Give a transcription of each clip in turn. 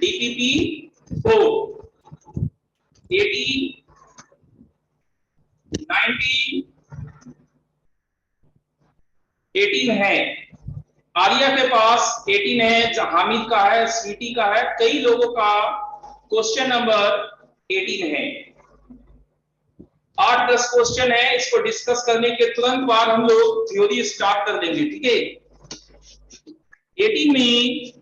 DPP 4, 80, 90, 18 है। आर्या के पास 18 है, हामिद का है, स्वीटी का है, कई लोगों का क्वेश्चन नंबर 18 है। 8-10 क्वेश्चन है, इसको डिस्कस करने के तुरंत बाद हम लोग थ्योरी स्टार्ट कर देंगे, ठीक है। 18 में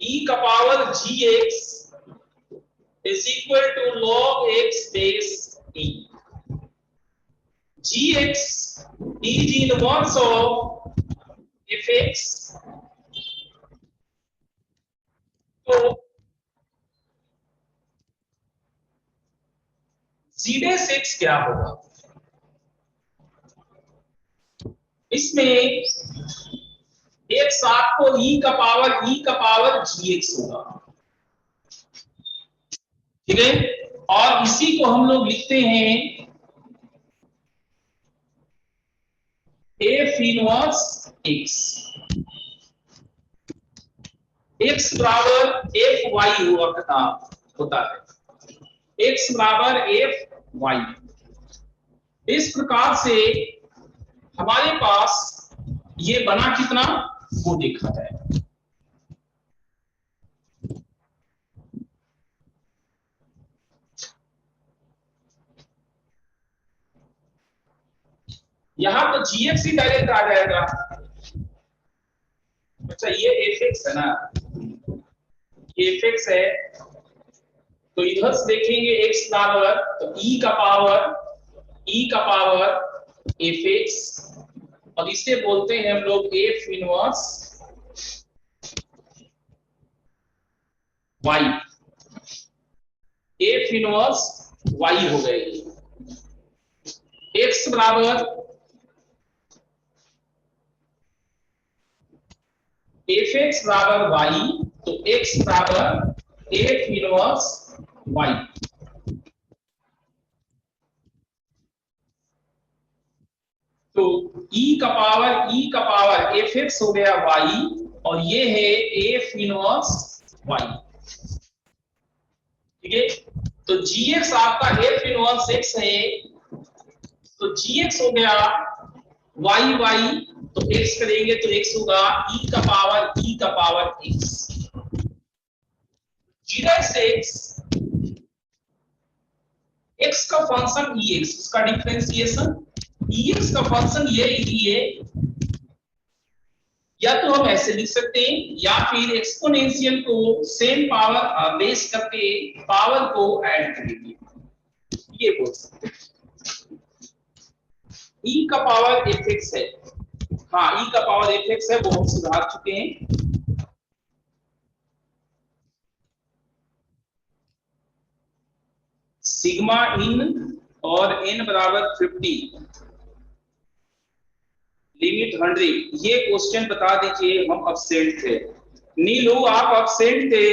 e का power gx is equal to log x base e. gx is inverse of fx. तो g(x) क्या होगा? इसमें x आपको e का पावर gx होगा, ठीक है। और इसी को हम लोग लिखते हैं f इनवर्स x। x बराबर f y होता है, x बराबर f y। इस प्रकार से हमारे पास ये बना कितना वो देखा जाए। यहां तो gx ही डायरेक्ट आ जाएगा। अच्छा ये fx है ना, ये fx है, तो इधर से देखेंगे x बराबर तो e का पावर fx, और इसे बोलते हैं हम लोग f inverse y। f inverse y हो गए। x बराबर fx बराबर y, तो x बराबर f इनवर्स y। तो e का पावर fx हो गया y, और ये है f इनवर्स y, ठीक है। तो gx आपका f इनवर्स x है, तो gx हो गया y, तो x करेंगे तो x होगा e का पावर x। x का फंक्शन ex, उसका डिफरेंशिएशन ex का फंक्शन ये लिखिए, या तो हम ऐसे लिख सकते हैं या फिर एक्सपोनेंशियल को सेम पावर बेस करके पावर को ऐड करेंगे, ये बोल सकते हैं। e का पावर fx है, हाँ e का पावर fx है, वो हम सुधार चुके हैं। सिग्मा इन और n बराबर 50, लिमिट 100, ये क्वेश्चन बता दीजिए। हम अब्सेंट थे, नीलू आप अब्सेंट थे,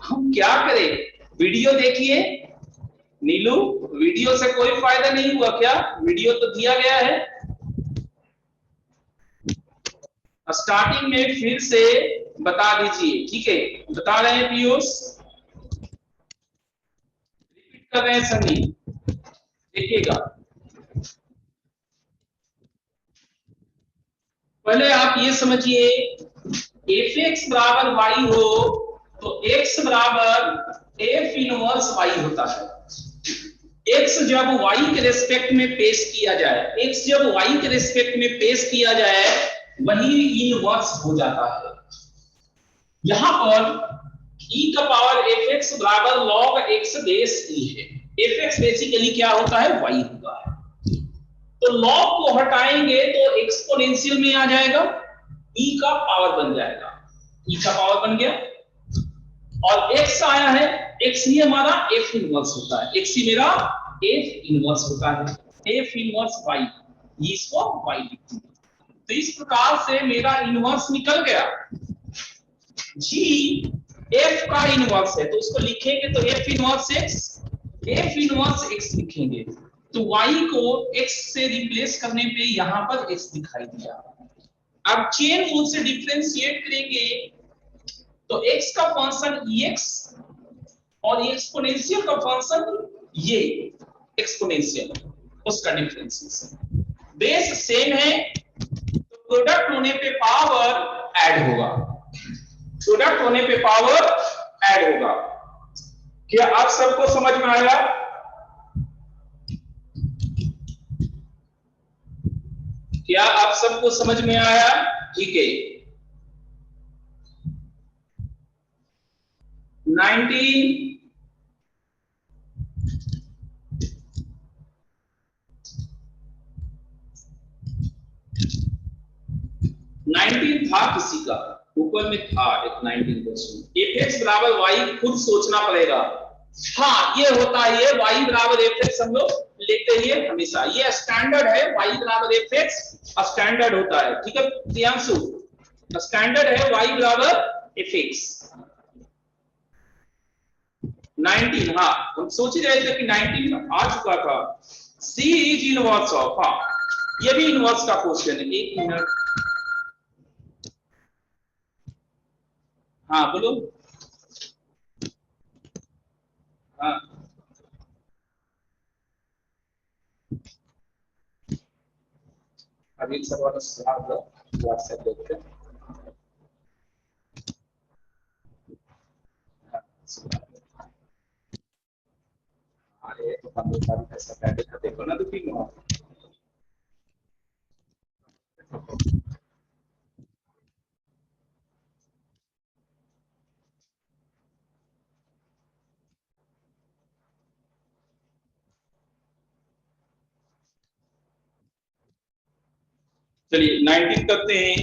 हम क्या करें? वीडियो देखिए। नीलू वीडियो से कोई फायदा नहीं हुआ क्या? वीडियो तो दिया गया है। स्टार्टिंग में फिर से बता दीजिए, ठीक है। बता रहे हैं पीयूष, रिपीट कर रहे हैं सनी, देखिएगा। पहले आप ये समझिए, fx बराबर y हो तो x बराबर f इनवर्स y होता है। x जब y के रेस्पेक्ट में पेश किया जाए, x जब y के रेस्पेक्ट में पेश किया जाए वही इनवर्स हो जाता है। यहां पर e का पावर fx बराबर log x बेस e है। fx बेसिकली क्या होता है? y होता है। तो log को हटाएंगे तो एक्सपोनेंशियल में आ जाएगा, e का पावर बन जाएगा, e का पावर बन गया, और x आया है, x ही हमारा f इनवर्स होता है, x ही मेरा f इनवर्स होता है, f इनवर्स y, इसको y लिखते हैं। तो इस प्रकार से मेरा इनवर्स निकल गया। g f का इनवर्स है तो उसको लिखेंगे तो f इनवर्स x लिखेंगे, तो y को x से रिप्लेस करने पे यहां पर x दिखाई दिया। अब चेन रूल से डिफरेंशिएट करेंगे तो x का फंक्शन ex और एक्सपोनेंशियल का फंक्शन ये एक्सपोनेंशियल, उसका डिफरेंशिएशन। बेस सेम है तो प्रोडक्ट होने पे पावर ऐड होगा, प्रोडक्ट होने पे पावर ऐड होगा। क्या आप सबको समझ में आया? क्या आप सबको समझ में आया? ठीक है। 19 था किसी का, ऊपर में था एक 19%। एफ एक्स बराबर वाई खुद सोचना पड़ेगा। हाँ ये होता है, ये वाई बराबर एफ एक्स हम लोग लेते ही हमेशा, ये स्टैंडर्ड है, वाई बराबर एफ एक्स स्टैंडर्ड होता है। ठीक है प्रियांशु, स्टैंडर्ड है वाई बराबर एफ एक्स। 19, हाँ हम सोच ही रहे थे कि 19 आ चुका था। सी इज इनवर्स ऑफ, हाँ ये भी इनवर्स का क्वेश्चन है। एक मिनट, हाँ बोलो। हाँ अभी सब वाला सुधार दो, व्हाट्सएप देखते हैं। अरे तो 15 तारीख ऐसा पहले था, देखो ना तो क्यों हुआ। चलिए 19 करते हैं।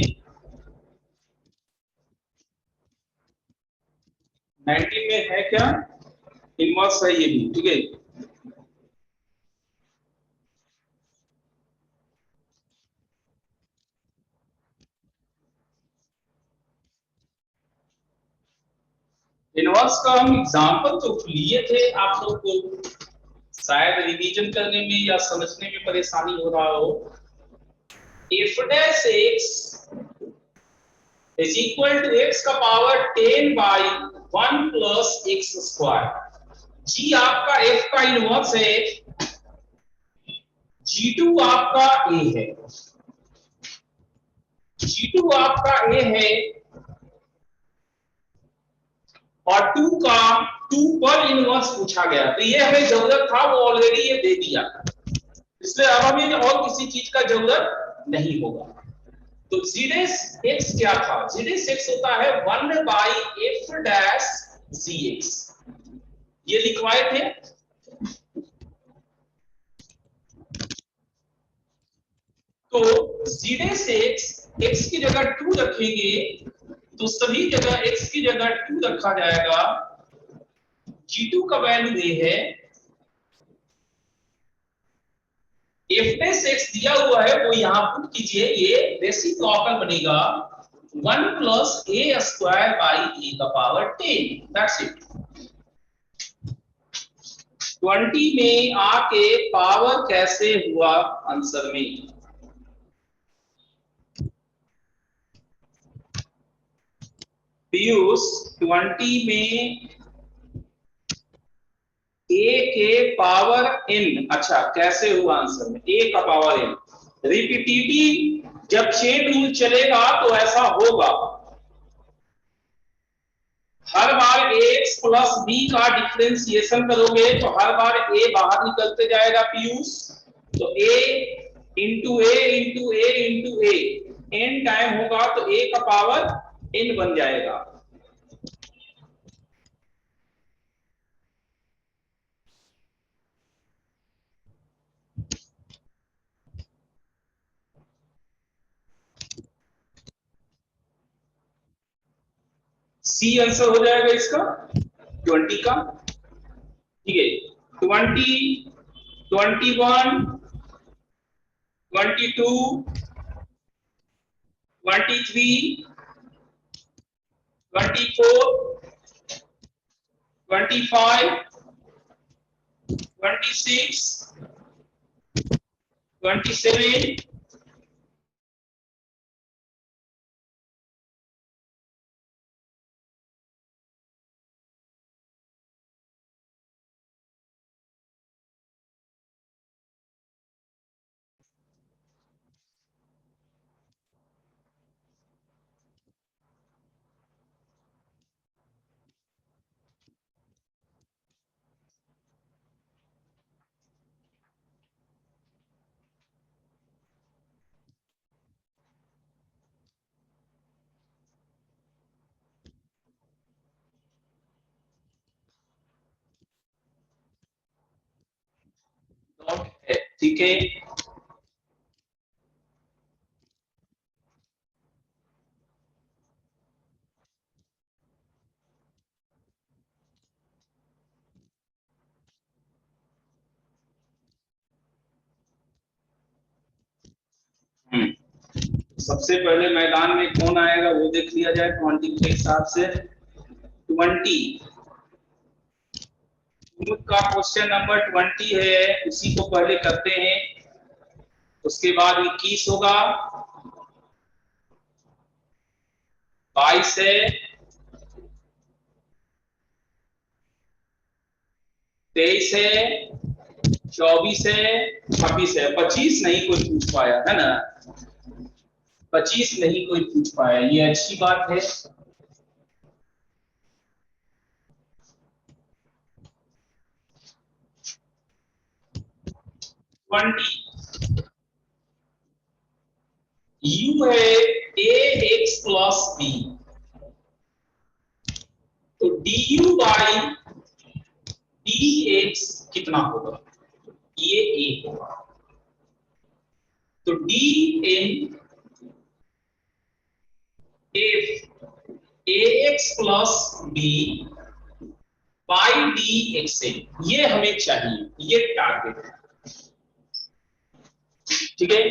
19 में है क्या, इनवर्स है ये भी, ठीक है। इनवर्स का हम एग्जांपल तो लिए थे, आप लोग को शायद रिवीजन करने में या समझने में परेशानी हो रहा हो। f dash x is equal to x का power 10 by 1 plus x square. जी आपका f का इनवर्स है, g2 आपका a है, g2 आपका a है और 2 का 2 पर इनवर्स पूछा गया, तो ये हमें जरूरत था, वो ऑलरेडी ये दे दिया, इसलिए अब हमें और किसी चीज का जरूरत नहीं होगा। तो जीडेस एक्स क्या था, जीडेस एक्स होता है 1 by f dash g x, ये लिखवाए थे। तो जीडेस एक्स, एक्स की जगह 2 रखेंगे तो सभी जगह x की जगह 2 रखा जाएगा। g2 का वैल्यू ये है, f डैश x दिया हुआ है वो यहां पुट कीजिए, ये रेसिप्रोकल बनेगा 1 plus a square by a का पावर 10, दैट्स इट। 20 में आके पावर कैसे हुआ आंसर में, पीयूष 20 में a के पावर n, अच्छा कैसे हुआ आंसर में a का पावर n। रिपीटिटिव जब चेन रूल चलेगा तो ऐसा होगा, हर बार ax प्लस b का डिफरेंशिएशन करोगे तो हर बार a बाहर निकलते जाएगा पीयूष, तो a into A into A into A n time होगा तो a का पावर n बन जाएगा। सी आंसर हो जाएगा इसका 20 का, ठीक है। 20, 21, 22, 23, 24, 25, 26, 27, ठीक है। सबसे पहले मैदान में कौन आएगा वो देख लिया जाए। क्वांटिटी के हिसाब से 20 का क्वेश्चन नंबर 20 है, उसी को पहले करते हैं। उसके बाद 21 होगा, 22 है, 23 है, 24 है, 26 है। 25 नहीं कोई पूछ पाया है ना, 25 नहीं कोई पूछ पाया, ये अच्छी बात है। u है ax प्लस b, तो du बाई dx कितना होगा, ये a होगा। तो dn f ax plus b by dx है, ये हमें चाहिए, ये टारगेट है। ठीक है,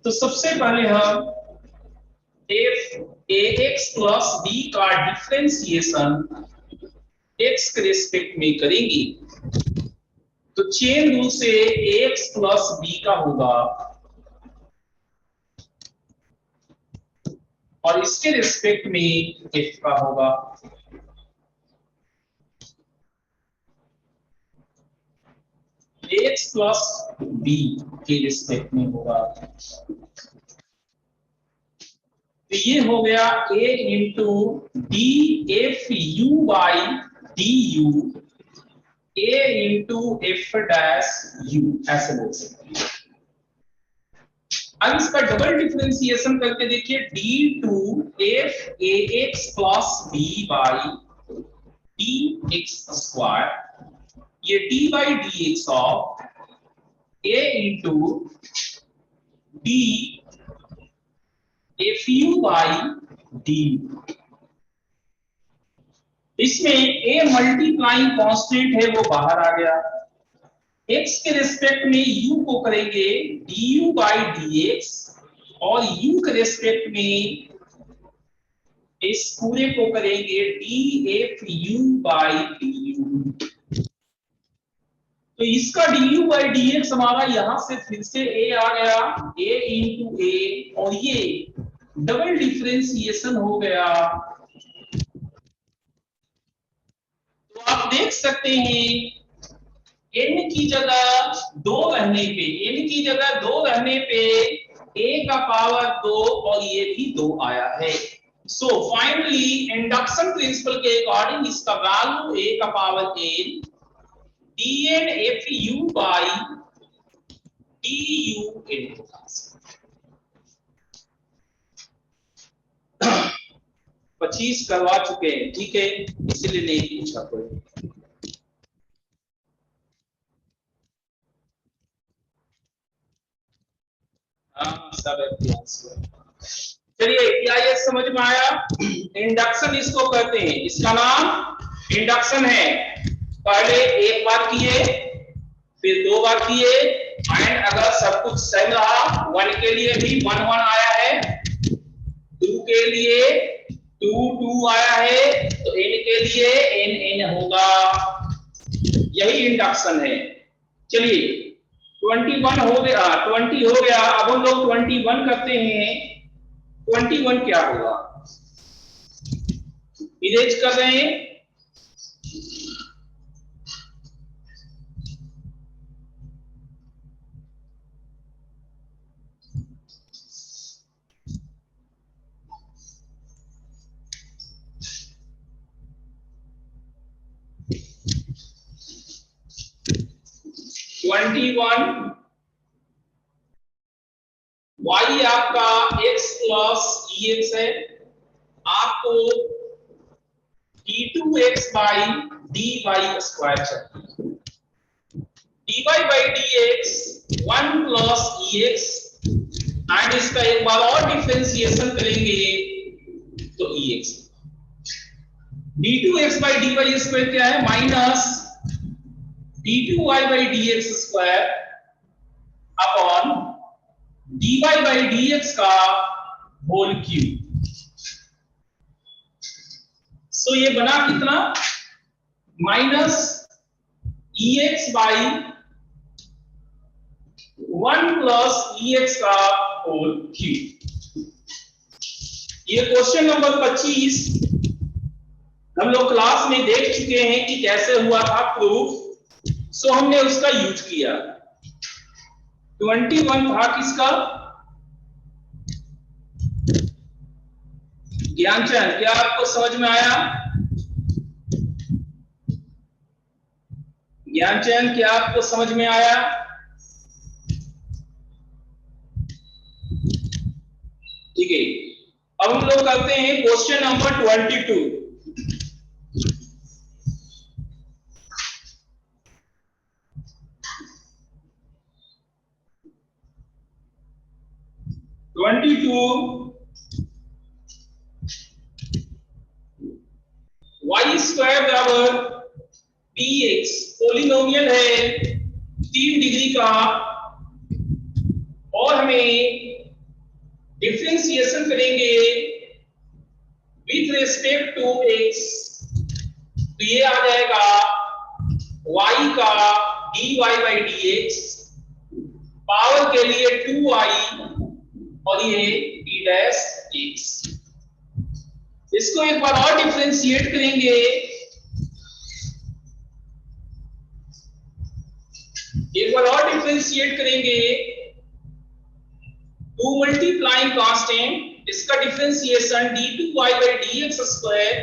तो सबसे पहले हम f ax प्लस b का डिफरेंशिएशन x के रिस्पेक्ट में करेंगे, तो चेन रूल से ax प्लस b का होगा और इसके रिस्पेक्ट में f का होगा। ax प्लस b के रिस्पेक्ट में होगा, तो ये हो गया a into d f u by D you, a into F dash you, ऐसे बोल सकते हैं। अब इसका डबल डिफरेंशिएशन करके देखिए, d two f a x plus b by d x square, ये d by d x of a into d f u by d. इसमें a मल्टीप्लाइंग कांस्टेंट है वो बाहर आ गया, x के रिस्पेक्ट में u को करेंगे du बाई dx और u के रिस्पेक्ट में इस पूरे को करेंगे dfu बाई du। तो इसका du बाई dx हमारा यहां से फिर से a आ गया, a इंटू ए, और ये डबल डिफरेंशिएशन हो गया। तो आप देख सकते हैं n की जगह 2 रहने पे, n की जगह 2 रहने पे a का पावर 2 और ये भी 2 आया है। सो फाइनली इंडक्शन प्रिंसिपल के अकॉर्डिंग इसका वैल्यू a का power n dn fu by dun होगा। 25 करवा चुके हैं, ठीक है, इसलिए नहीं पूछा कोई। हाँ, सब चलिए, क्या ये समझ में आया? इंडक्शन इसको कहते हैं, इसका नाम इंडक्शन है। पहले एक बार किए, फिर 2 बार किए, एंड अगर सब कुछ सही रहा, 1 के लिए भी 1 1 आया है, 2 के लिए 2 2 आया है, तो n के लिए n n होगा। यही इंडक्शन है। चलिए 21 हो गया, 20 हो गया, अब हम लोग 21 करते हैं। 21 क्या होगा, इरेज कर रहे हैं। y आपका x प्लस ex है, आपको d2x बाई dy स्क्वायर चाहिए। dy by dx 1 plus ex and इसका एक बार और डिफरेंशिएशन करेंगे तो ex d2x by dy square क्या है minus d2y by dx square upon dy by dx का होल क्यूब। सो ये बना कितना minus ex by 1 plus ex का होल क्यूब। ये क्वेश्चन नंबर 25 हम लोग क्लास में देख चुके हैं कि कैसे हुआ था प्रूफ, सो हमने उसका यूज किया। 21 था किसका ज्ञानचंद, क्या आपको समझ में आया? ज्ञानचंद क्या आपको समझ में आया? ठीक है, अब हम लोग करते हैं क्वेश्चन नंबर 22। y स्क्वायर बराबर px पोलिनोमियल है 3 डिग्री का और हमें डिफरेंशिएशन करेंगे विथ रिस्पेक्ट टू x, तो ये आ जाएगा y का dy by dx पावर के लिए 2y और ये p डैश x। इसको एक बार और डिफरेंशिएट करेंगे, एक बार और डिफरेंशिएट करेंगे 2 मल्टीप्लाइंग कांस्टेंट, इसका differentiation d2y by dx square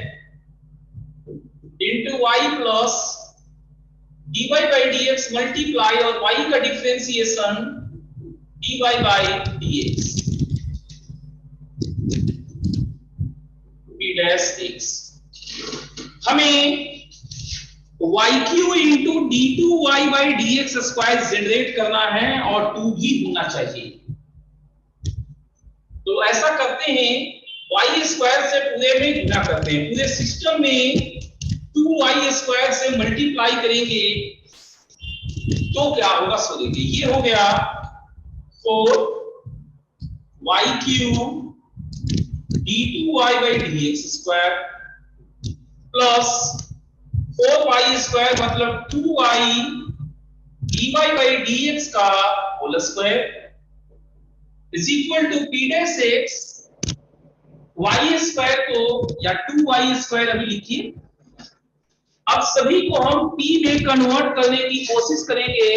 into y plus dy by dx multiply और y का differentiation dy by dx p dash x। हमें yq into d2y by dx square generate करना है और 2 भी होना चाहिए। तो ऐसा करते हैं y स्क्वायर से पूरे में गुना करते हैं, पूरे सिस्टम में 2y स्क्वायर से मल्टीप्लाई करेंगे तो क्या होगा सो देखिए, ये हो गया 4y³ d2y by dx square plus 4y square मतलब 2y dy by dx का whole square is equal to p dash x y square को या 2y स्क्वायर अभी लिखिए। अब सभी को हम p में कन्वर्ट करने की कोशिश करेंगे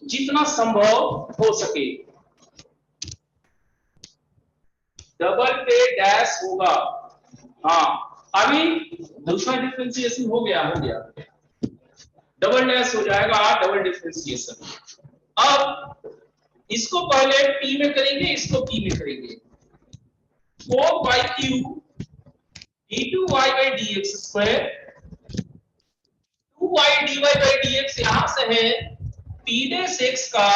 जितना संभव हो सके। डबल पे डैश होगा, हाँ अभी दूसरा डिफरेंशिएशन हो गया डबल डैश हो जाएगा डबल डिफरेंशिएशन। अब इसको पहले p में करेंगे, इसको p में करेंगे 4y³ d2y by dx square 2y dy by dx यहां से है p डैश x का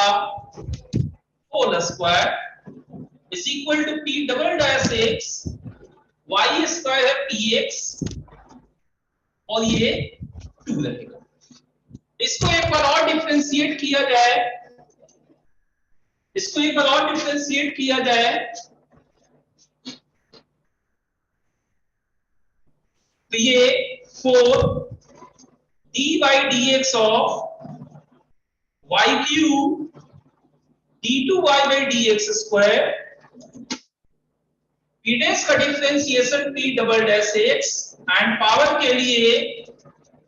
whole square is equal to p double dash x y square है px और ये 2 लगेगा। इसको एक बार और डिफरेंशिएट किया जाए, इसको एक बार और डिफरेंशिएट किया जाए तो ये 4 d by dx of y³ d2y by dx square p dash का differentiation p double dash x and power के लिए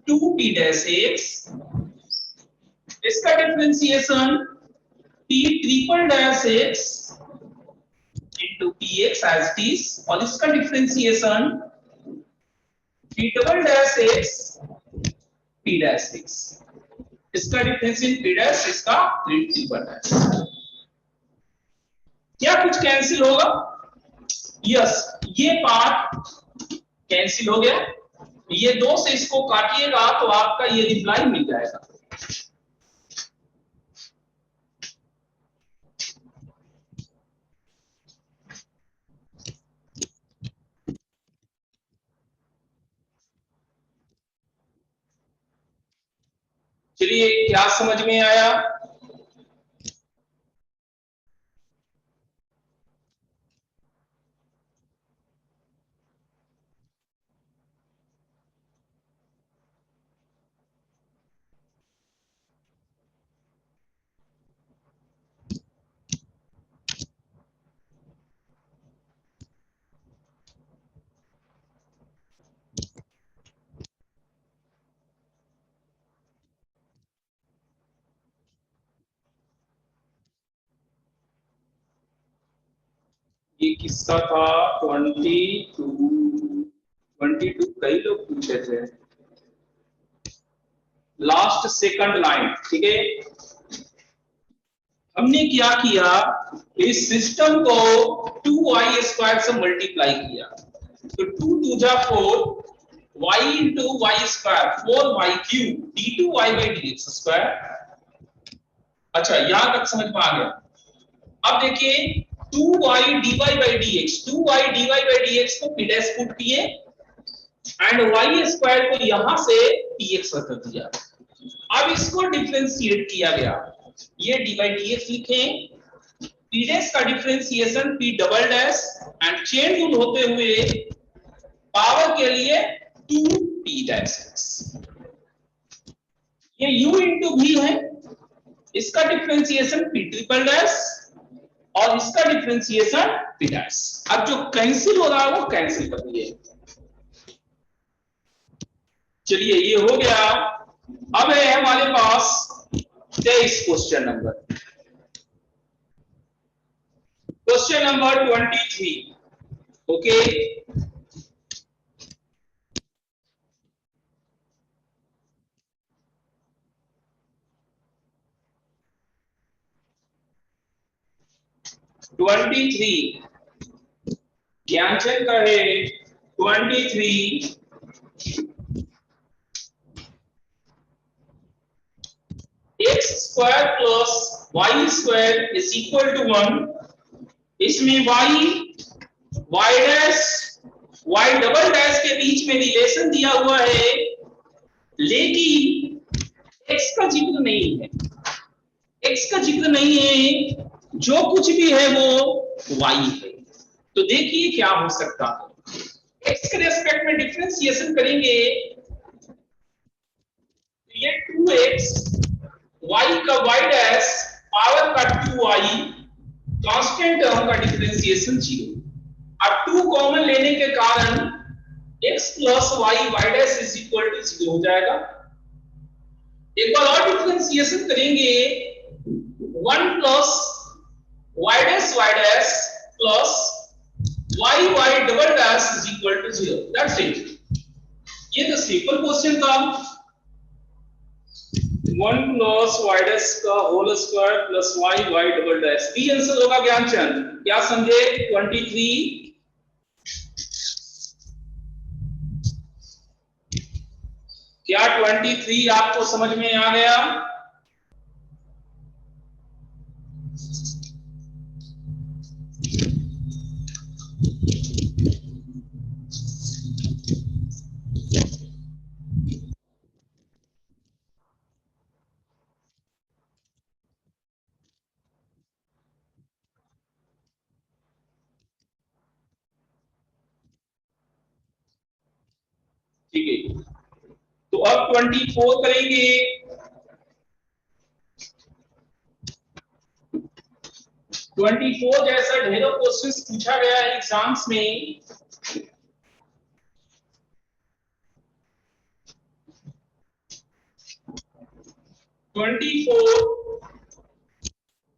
2p डैश x, इसका differentiation p triple dash x into px as it is और इसका differentiation p double dash x p dash x, इसका differentiation p dash इसका triple dash. क्या कुछ cancel होगा? यस, ये पार्ट कैंसिल हो गया, ये 2 से इसको काटिएगा तो आपका ये रिप्लाई मिल जाएगा। चलिए क्या समझ में आया? ये किस्सा था 22 कई लोग पूछे थे। लास्ट सेकंड लाइन, ठीक है। हमने क्या किया, इस सिस्टम को 2y² से मल्टीप्लाई किया, तो 2 2 जा 4, y into Y square 4y³ d2y/dx²। अच्छा यहां तक समझ में आ गया। अब देखिए 2y dy/dx, 2y dy/dx को p डैश पुट किए एंड y² को यहां से dx रख दिया। अब इसको डिफरेंशिएट किया गया, ये dy/dx लिखें, p डैश का differentiation p double dash and chain rule होते हुए पावर के लिए 2p डैश। ये u इंटू v है, इसका डिफरेंशिएशन p ट्रिपल डैश और इसका डिफरेंशिएशन p डैश। अब जो कैंसिल हो रहा है वो कैंसिल कर दिए। चलिए ये हो गया। अब है हमारे पास 23 क्वेश्चन नंबर 23। ओके, ज्ञानचंद का है 23। x² plus y² is equal to 1। इसमें y dash y double dash के बीच में रिलेशन दिया हुआ है, लेकिन x का जिक्र नहीं है। x का जिक्र नहीं है, जो कुछ भी है वो y है। तो देखिए क्या हो सकता है, x के रेस्पेक्ट में डिफरेंशिएशन करेंगे तो ये 2x, y का y डैश पावर का 2y, कांस्टेंट टर्म का डिफरेंशिएशन 0। अब 2 कॉमन लेने के कारण x plus y dash is equal to 0 हो जाएगा। एक बार और डिफरेंशिएशन करेंगे 1 plus y dash plus y double dash is equal to 0। That's it. ये तो सिंपल क्वेश्चन था। 1 प्लस y डैश का whole square plus y double dash, B answer होगा ज्ञानचंद। क्या समझे? 23। क्या 23 आपको समझ में आ गया? ठीक है, तो अब 24 करेंगे। 24 जैसा ढेरों क्वेश्चंस पूछा गया है एग्जाम्स में।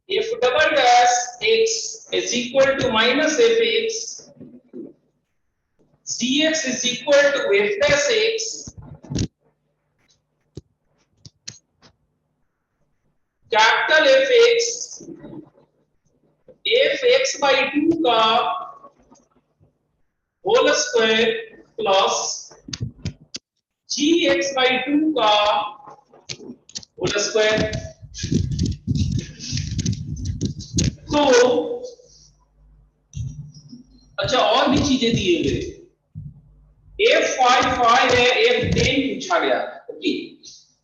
if double dash x is equal to minus fx, cx is equal to f dash x, capital fx fx/2 का होल स्क्वायर प्लस gx/2 का होल स्क्वायर। तो अच्छा और भी चीजें दिए गए, f5 है, f10 पूछा गया। ओके,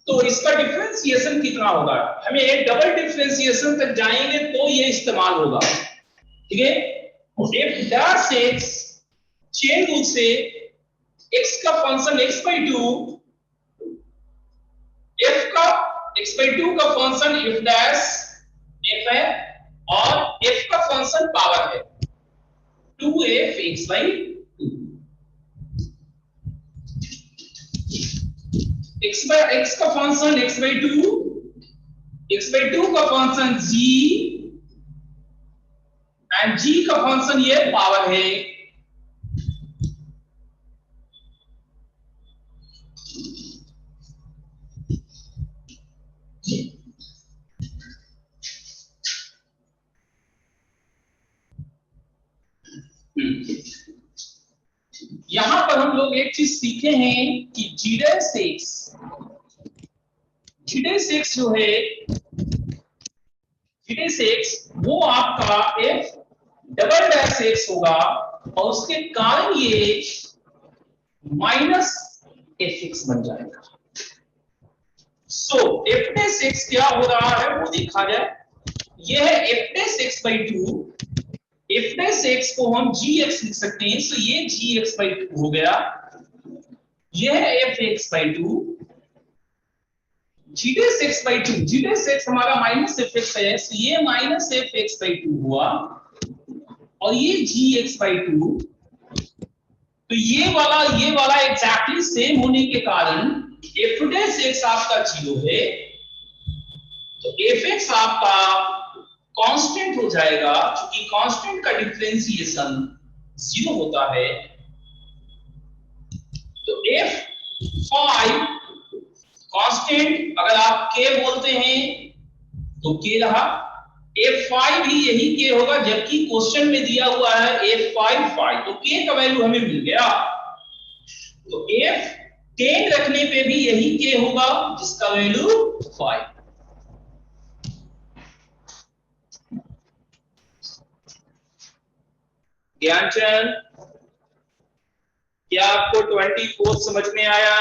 तो तो इसका डिफरेंशिएशन कितना होगा, हमें एक डबल डिफरेंशिएशन तक जाएंगे तो ये इस्तेमाल होगा, ठीक है। If dash x, chain rule से x का फंक्शन x/2, f का x/2 का फंक्शन f डैश f है और f का फंक्शन पावर है 2f x/2, x का फंक्शन x/2, x/2 का फंक्शन g एंड g का फंक्शन ये पावर है। यहां पर हम लोग एक चीज सीखे हैं कि g6 जो है, g6 वो आपका f डबल डैश एक्स होगा और उसके कारण ये माइनस एफ एक्स बन जाएगा। सो एफ डैश एक्स क्या हो रहा है वो देखा जाए, ये है F dash x/2, F dash x को हम gx लिख सकते हैं, सो ये gx/2 हो गया, ये है fx/2, g'(x/2) हमारा माइनस fx है, सो ये माइनस fx/2 हुआ और ये gx/2, तो ये वाला एग्जैक्टली सेम होने के कारण f'(x) आपका 0 है, तो fx आपका कांस्टेंट हो जाएगा, क्योंकि कांस्टेंट का डिफरेंशिएशन 0 होता है, तो f5 कांस्टेंट अगर आप k बोलते हैं तो k रहा, f5 भी यही k होगा, जबकि क्वेश्चन में दिया हुआ है f5 तो k का वैल्यू हमें मिल गया, तो f10 रखने पे भी यही k होगा जिसका वैल्यू 5। ज्ञानचंद, क्या आपको 24 समझ में आया?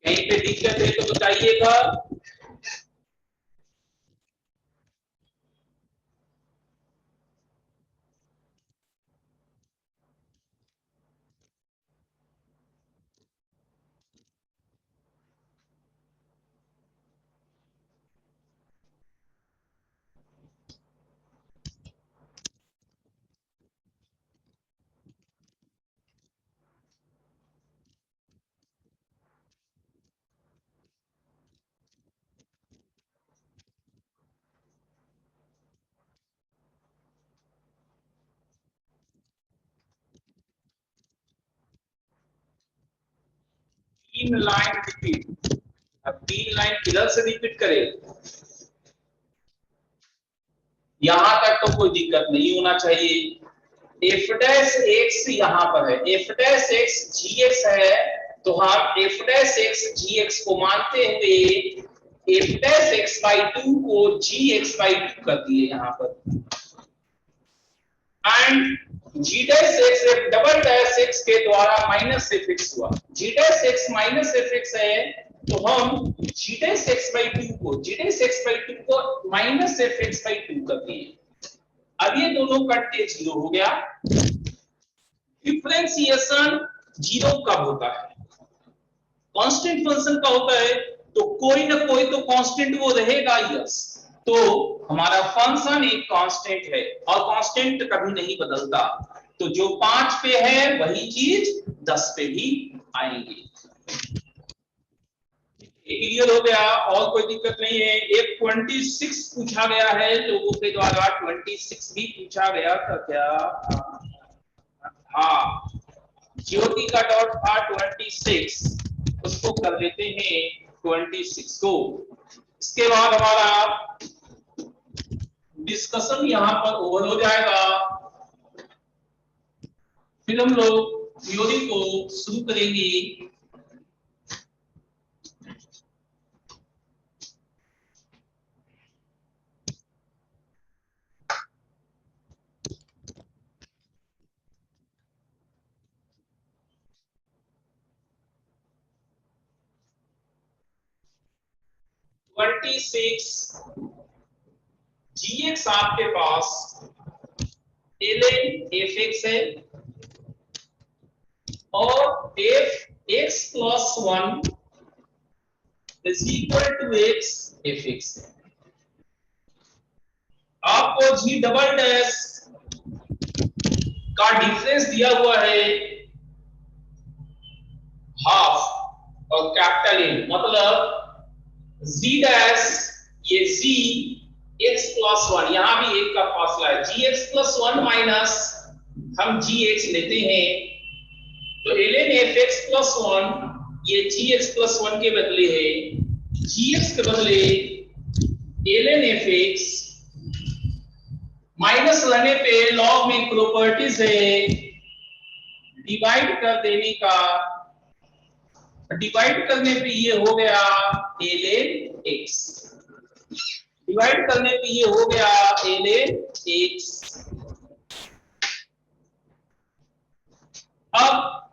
कहीं पे दिक्कत है तो बताइएगा। तीन लाइन रिपीट, अब 3 लाइन किधर से रिपीट करें? यहां तक तो कोई दिक्कत नहीं होना चाहिए। एफ डैश एक्स यहां पर है, एफ डैश एक्स जी एक्स है, तो हम एफ डैश एक्स जी एक्स को मानते हुए एफ डैश एक्स बाई 2 को जी एक्स बाई 2 कर दिए यहां पर, and g dash x f double dash x के द्वारा माइनस एफ एक्स हुआ, g dash x minus f x है, तो हम जी डैश एक्स बाई 2 को जी डैश एक्स बाई 2 को माइनस एफ एक्स बाई 2 कर दिए। अब ये दोनों कट के 0 हो गया। डिफरेंशिएशन 0 कब होता है? कांस्टेंट फंक्शन का होता है, तो कोई ना कोई तो कांस्टेंट वो रहेगा, यस, तो हमारा फंक्शन एक कांस्टेंट है और कांस्टेंट कभी नहीं बदलता, तो जो 5 पे है वही चीज 10 पे भी आएंगे। क्लियर हो गया? और कोई दिक्कत नहीं है। एक 26 पूछा गया है लोगों के द्वारा, 26 भी पूछा गया था क्या? हाँ, ज्योति का डॉट था 26, उसको कर लेते हैं 26 को। इसके बाद हमारा डिस्कशन यहां पर ओवर हो जाएगा, फिर हम लोग थ्योरी को शुरू करेंगे। 26 gx आपके पास ln fx है और fx plus 1 is equal to x fx है। आपको g डबल डैश का डिफरेंस दिया हुआ है हाफ और कैपिटल N, मतलब z डैश ये z x प्लस 1, यहां भी एक का फासला है, gx प्लस 1 माइनस हम gx लेते हैं तो ln fx प्लस 1 ये gx प्लस 1 के बदले है, gx के बदले ln fx माइनस रहने पे लॉग में प्रॉपर्टीज है डिवाइड कर देने का, डिवाइड करने पे ये हो गया ln x, डिवाइड करने पे ये हो गया ln x। अब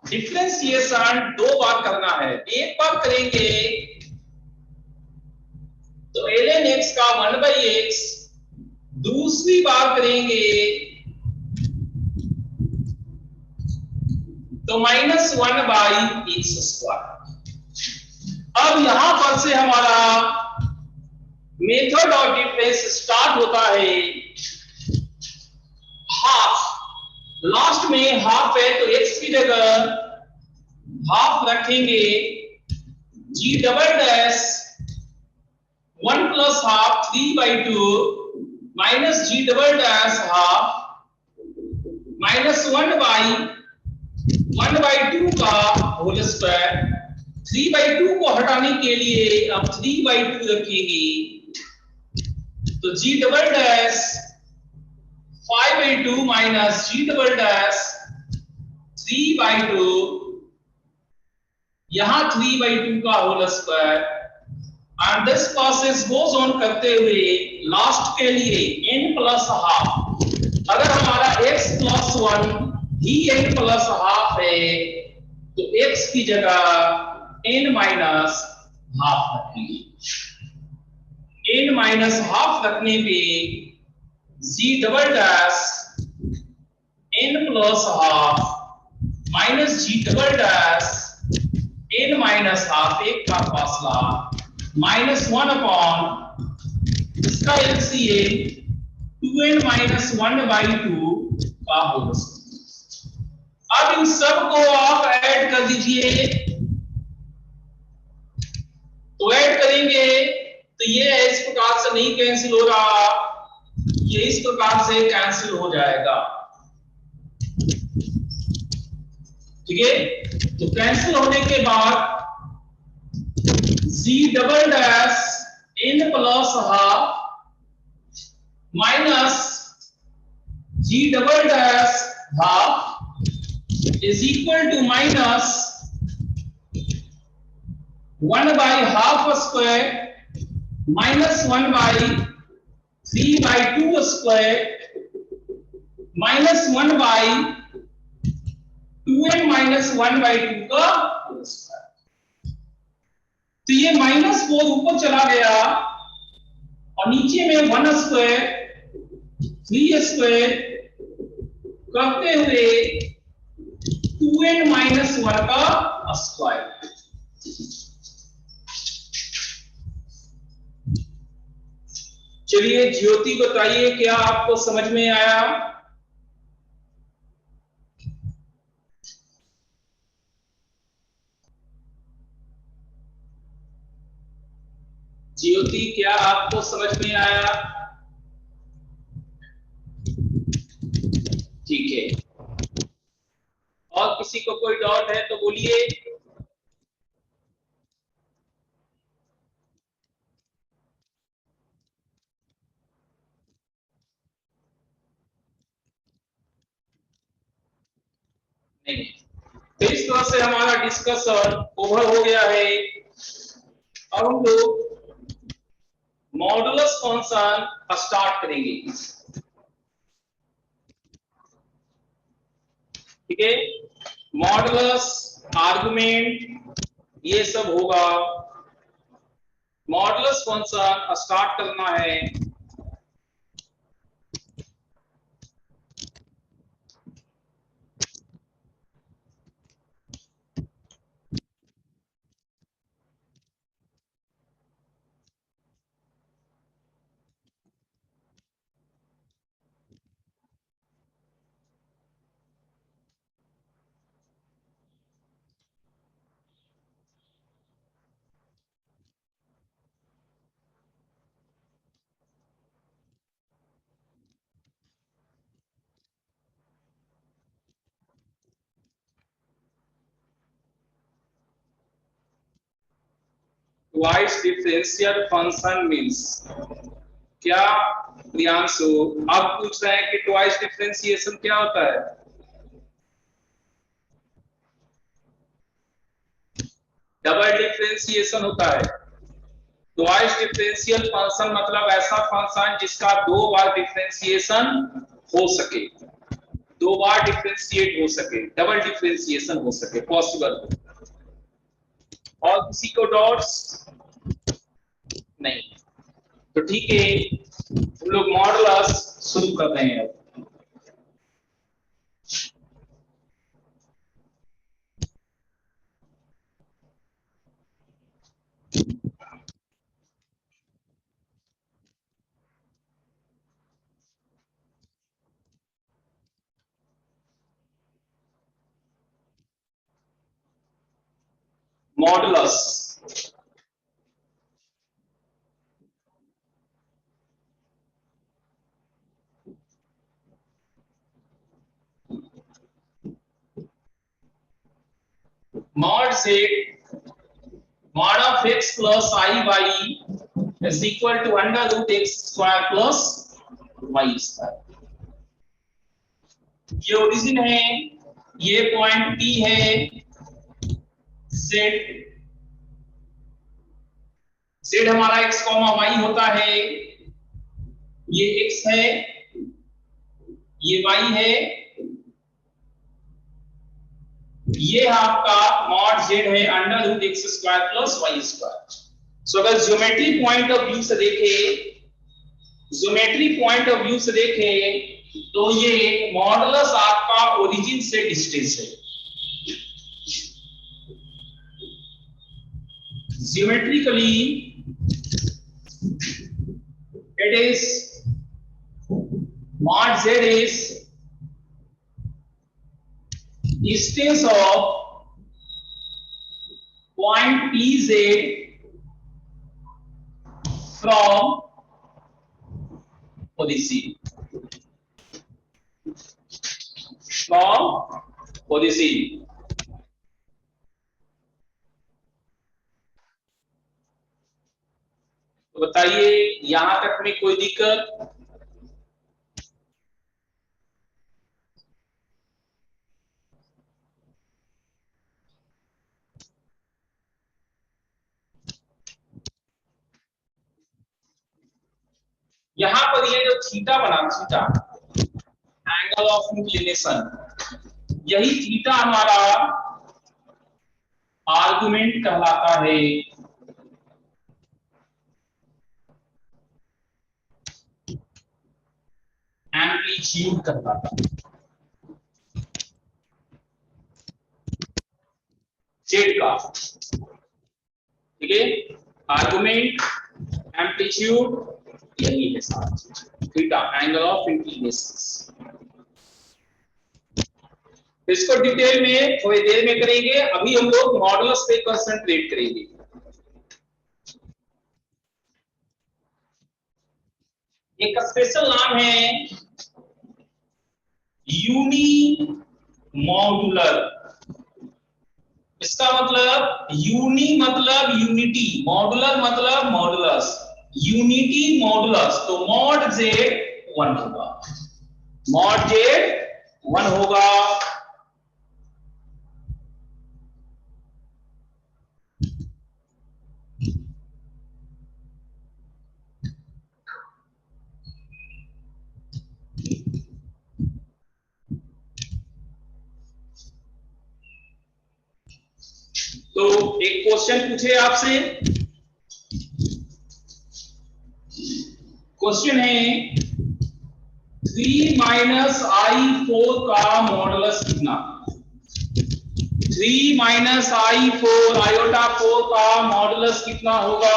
डिफरेंशिएशन दो बार करना है, एक बार करेंगे तो ln x का 1/x, दूसरी बार करेंगे तो -1/x²। अब यहां पर से हमारा मेथड ऑफ डिफरेंस स्टार्ट होता है हाफ, लास्ट में हाफ है तो x की जगह हाफ रखेंगे, g double dash 1 plus half 3/2 minus g double dash half minus 1/2 का होल स्क्वायर। 3/2 को हटाने के लिए अब 3/2 रखेंगे तो g double dash 5/2 minus g double dash 3/2, यहां 3/2 का whole square, and this process goes on करते हुए लास्ट के लिए n प्लस हाफ, अगर हमारा x प्लस 1 ही n प्लस हाफ है तो x की जगह n माइनस हाफ रखेंगे, n माइनस हाफ रखने पे g double dash n plus half minus g double dash n minus half, एक का फासला -1 अपॉन इसका एलसीएम 2n माइनस 1/2 का होल स्क्वायर। अब इन सब को आप ऐड कर दीजिए, तो ऐड करेंगे तो ये इस प्रकार से नहीं कैंसिल हो रहा, ये इस प्रकार से कैंसिल हो जाएगा, ठीक है। तो कैंसिल होने के बाद g double dash n plus half minus g double dash half is equal to minus 1/2 square minus 1/3/2 square minus 1/2n minus 1/2 का होल स्क्वायर। तो ये -4 ऊपर चला गया और नीचे में 1 स्क्वायर 3 स्क्वायर करते हुए 2n माइनस 1 का स्क्वायर। चलिए ज्योति बताइए क्या आपको समझ में आया? ज्योति क्या आपको समझ में आया? ठीक है, और किसी को कोई डाउट है तो बोलिए। नहीं, तो इस तरह से हमारा डिस्कशन ओवर हो गया है। अब हम लोग मॉडुलस फंक्शन स्टार्ट करेंगे, ठीक है। मॉडुलस आर्गुमेंट ये सब होगा। मॉडुलस फंक्शन स्टार्ट करना है ट्वाइस डिफरेंशियल फंक्शन मींस क्या प्रियांशु अब पूछ रहे हैं कि ट्वाइस डिफरेंशिएशन क्या होता है? डबल डिफरेंशिएशन होता है। ट्वाइस डिफरेंशियल फंक्शन मतलब ऐसा फंक्शन जिसका दो बार डिफरेंशिएशन हो सके, दो बार डिफरेंशिएट हो सके, डबल डिफरेंशिएशन हो सके, पॉसिबल हो। और किसी को डॉट्स नहीं? तो ठीक है, हम लोग मॉडुलस शुरू कर रहे हैं। मॉडुलस मॉड से mod of x plus I y is equal to under root x square plus y square। ये ओरिजिन है, ये पॉइंट P है, z z हमारा x, y होता है, ये x है, ये y है, ये आपका मॉड z है under root x square plus y square. So अगर ज्योमेट्री पॉइंट ऑफ व्यू से देखें, ज्योमेट्री पॉइंट ऑफ व्यू से देखें तो ये मॉडुलस आपका ओरिजिन से डिस्टेंस है। Geometrically it is mod z is distance of point pz from origin, from origin। तो बताइए यहां तक में कोई दिक्कत? यहां पर ये जो थीटा बना, थीटा एंगल ऑफ इंक्लिनेशन, यही थीटा हमारा आर्गुमेंट कहलाता है। एम्पलीट्यूड कहलाता है जेड का, ठीक है। आर्गुमेंट, एम्पलीट्यूड, यही है सारा चीज, थीटा एंगल ऑफ इंक्लिनेशन। इसको डिटेल में थोड़ी देर में करेंगे, अभी हम लोग मॉडुलस पे कंसंट्रेट करेंगे। एक स्पेशल नाम है यूनी मॉड्यूलर। इसका मतलब यूनी मतलब यूनिटी, मॉडुलर मतलब मॉडुलस, यूनिटी मॉडुलस। तो मॉड जेड 1 होगा, मॉड जेड 1 होगा। तो एक क्वेश्चन पूछे आपसे, क्वेश्चन है 3 माइनस i4 का मॉडुलस कितना? 3 माइनस i4 आयोटा 4 का मॉडुलस कितना होगा?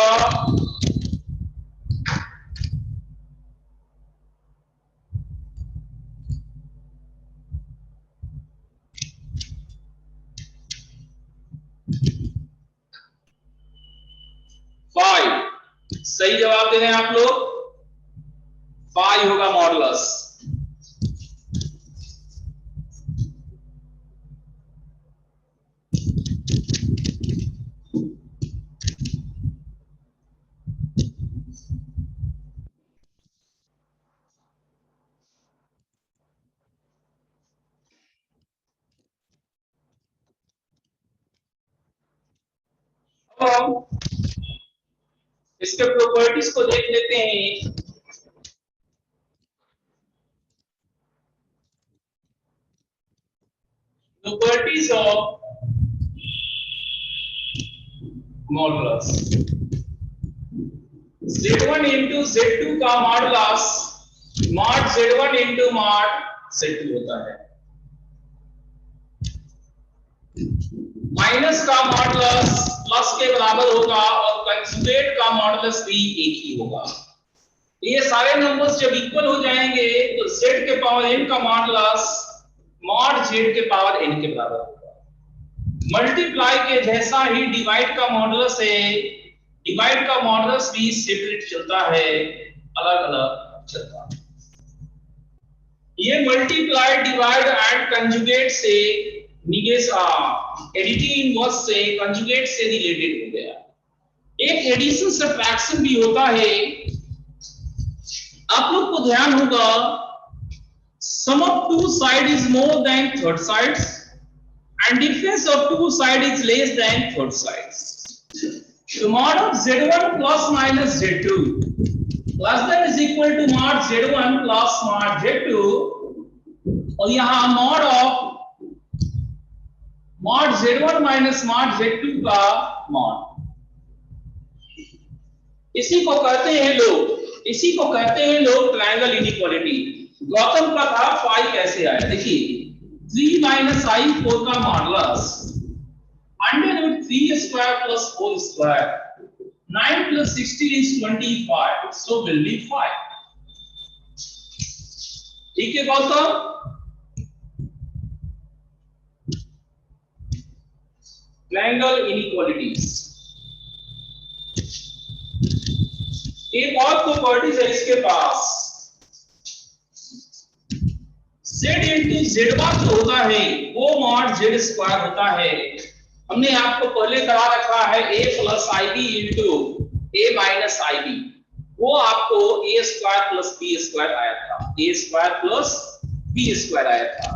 सही जवाब दे रहे हैं आप लोग, 5 होगा मॉडुलस। अब इसके प्रॉपर्टीज को देख लेते हैं। Properties of modulus, Z1 into Z2 का modulus mod Z1 into mod Z2 होता है। माइनस का मॉडुलस प्लस के बराबर होगा और कंजुगेट का मॉडुलस भी एक ही होगा। ये सारे नंबर्स जब इक्वल हो जाएंगे तो z के पावर n का मॉडुलस मॉड z के पावर n के बराबर होगा। मल्टीप्लाई के जैसा ही डिवाइड का मॉडुलस है, डिवाइड का मॉडुलस भी सेपरेट चलता है, अलग-अलग चलता है। ये मल्टीप्लाई, डिवाइड एंड कंजुगेट से एडिटिव इनवर्स से कंजुगेट से रिलेटेड हो गया। एक एडिशन सब्ट्रैक्शन भी होता है। आप लोग को ध्यान होगा, sum of two side is more than third sides and difference of two side is less than third sides. तो mod of z1 plus minus z2 plus then is equal to mod z1 plus mod z2, और यहां mod z1 minus mod z2 का mod. इसी को कहते हैं लोग triangle inequality. Gautam का था 5 कैसे आया? देखिए 3 माइनस i4 का modulus under root 3 square plus 4 square, 9 plus 16 is 25, so will be 5। ठीक है गौतम? Triangle inequalities. एक और प्रॉपर्टीज है इसके पास, z इंटू z1 जो होता है वो मॉड z स्क्वायर होता है। हमने आपको पहले करा रखा है a plus ib into a minus ib, वो आपको a square plus b square आया था, a square plus b square आया था।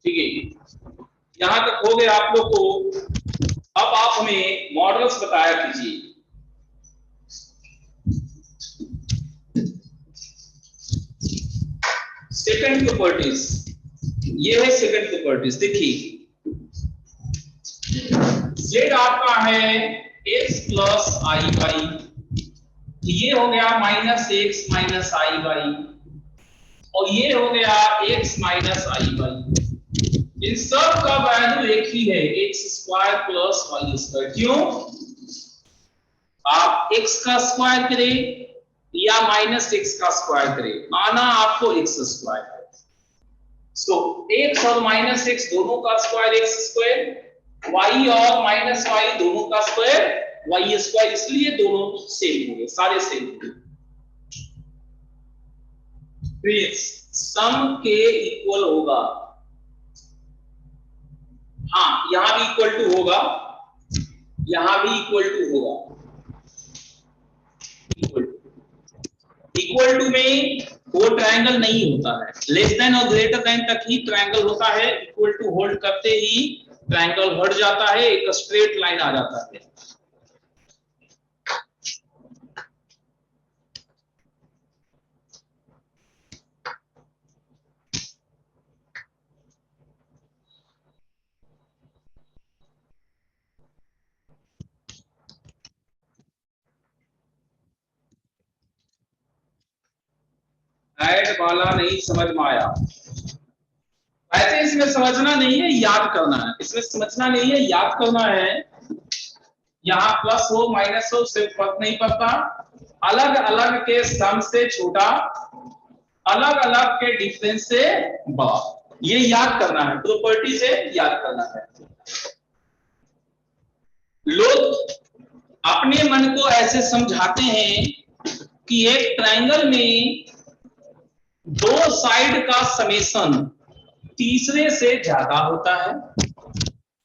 ठीक है, यहां तक हो गया आप लोग को। अब आप हमें मॉडल्स बताया कीजिए। सेकंड प्रॉपर्टीज, ये है सेकंड प्रॉपर्टीज। देखिए z आपका है x प्लस i y, ये हो गया minus x minus i y, और ये हो गया x माइनस i y। इन सब का वैल्यू एक ही है, x square plus y square. क्यों? आप x का स्क्वायर करें या माइनस x का स्क्वायर करें, आना आपको x स्क्वायर है। सो x और माइनस x दोनों का स्क्वायर x स्क्वायर, y और माइनस y दोनों का स्क्वायर y स्क्वायर, इसलिए दोनों सेम होंगे, सारे सेम होंगे। सम के इक्वल होगा, हाँ यहां भी इक्वल टू होगा, यहां भी इक्वल टू होगा। इक्वल टू में वो ट्रायंगल नहीं होता है, लेस देन और ग्रेटर देन तक ही ट्रायंगल होता है, इक्वल टू होल्ड करते ही ट्रायंगल हट जाता है, एक स्ट्रेट लाइन आ जाता है। ऐड वाला नहीं समझ में आया? ऐसे इसमें समझना नहीं है, याद करना है। इसमें समझना नहीं है, याद करना है। यहाँ प्लस हो माइनस हो सिर्फ फर्क नहीं पड़ता, अलग अलग के सम से छोटा, अलग अलग के डिफरेंस से बड़ा, ये याद करना है, प्रॉपर्टी से याद करना है। लोग अपने मन को ऐसे समझाते हैं कि एक ट्रायंगल में दो साइड का समेशन तीसरे से ज्यादा होता है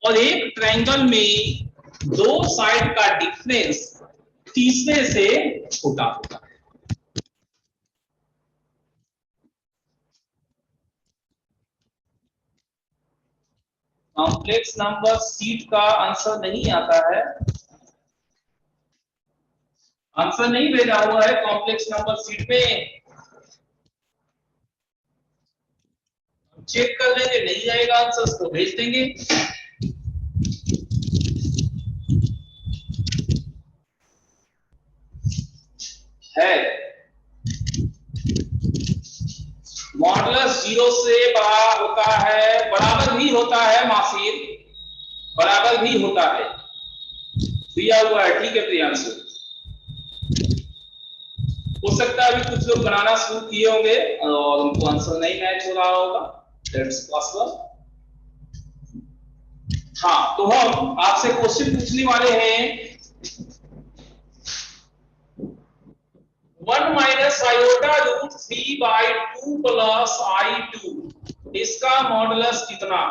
और एक ट्रायंगल में दो साइड का डिफरेंस तीसरे से छोटा होता है। कॉम्प्लेक्स नंबर सीट का आंसर नहीं आता है, आंसर नहीं भेजा हुआ है कॉम्प्लेक्स नंबर सीट पे, चेक कर लेंगे, नहीं जाएगा आंसर तो भेज देंगे। है मॉडुलस 0 से बड़ा होता है, बराबर भी होता है मासिर, बराबर भी होता है, दिया हुआ है। ठीक है प्रियांशु, हो सकता है अभी कुछ लोग बनाना शुरू किए होंगे और उनको आंसर नहीं मैच हो रहा होगा, दैट्स पॉसिबल। हाँ, तो हम आपसे क्वेश्चन पूछने वाले हैं 1 minus iota root 3/2 plus I2, इसका मॉडुलस कितना?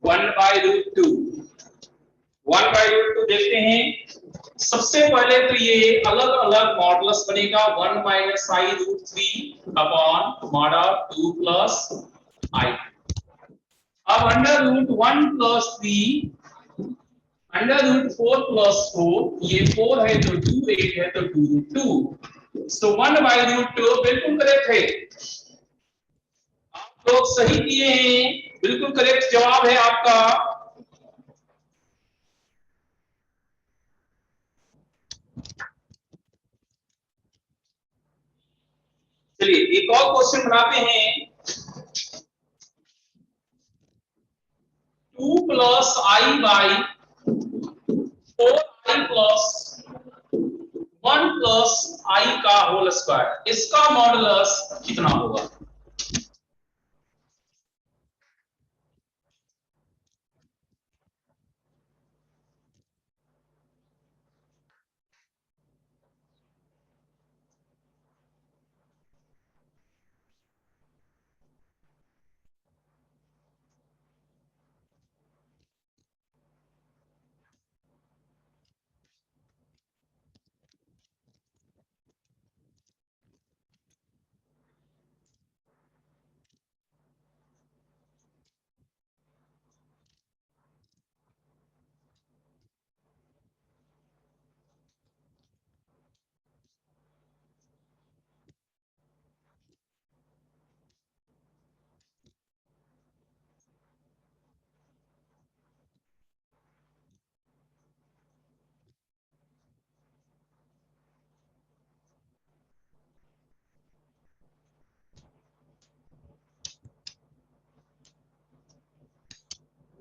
वन बाई रूट टू, 1/√2 देखते हैं। सबसे पहले तो ये अलग अलग मॉडुलस बनेगा, 1 minus i root 3 upon model 2 plus i. अब under root 1 plus 3, under root 4 plus 4, ये 4 है तो 2, 8 है तो 2 रूट 2, सो 1/√2 बिल्कुल करेक्ट है। आप लोग सही किए हैं, बिल्कुल करेक्ट जवाब है आपका। चलिए एक और क्वेश्चन बनाते हैं। 2 plus i by 4i plus 1 plus i का होल स्क्वायर, इसका मॉडुलस कितना होगा?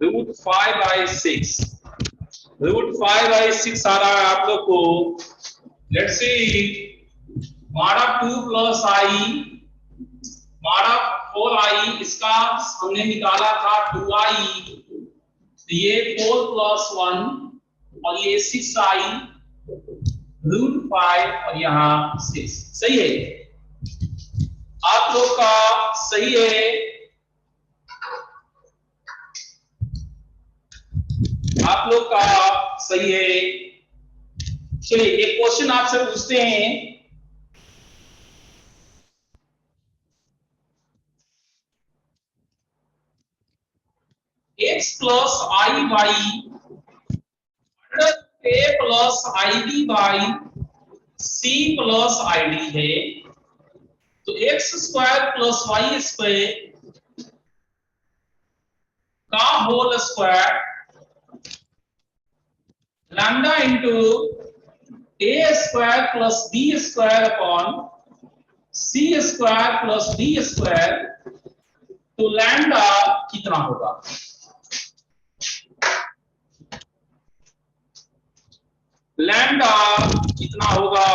√5/6 √5/6 आ रहा है आप लोग को। लेट्स सी, हमारा 2 प्लस आई, हमारा 4i, इसका हमने निकाला था 2i, ये 4 प्लस 1 और ये 6i √5 और यहाँ 6। सही है आप लोग का? सही है आप लोग का? सही है। चलिए एक क्वेश्चन आपसे पूछते हैं। x plus i by a plus i d by c plus i d है, तो x square plus y square का whole square lambda into a square plus b square upon c square plus d square, तो lambda कितना होगा? Lambda कितना होगा?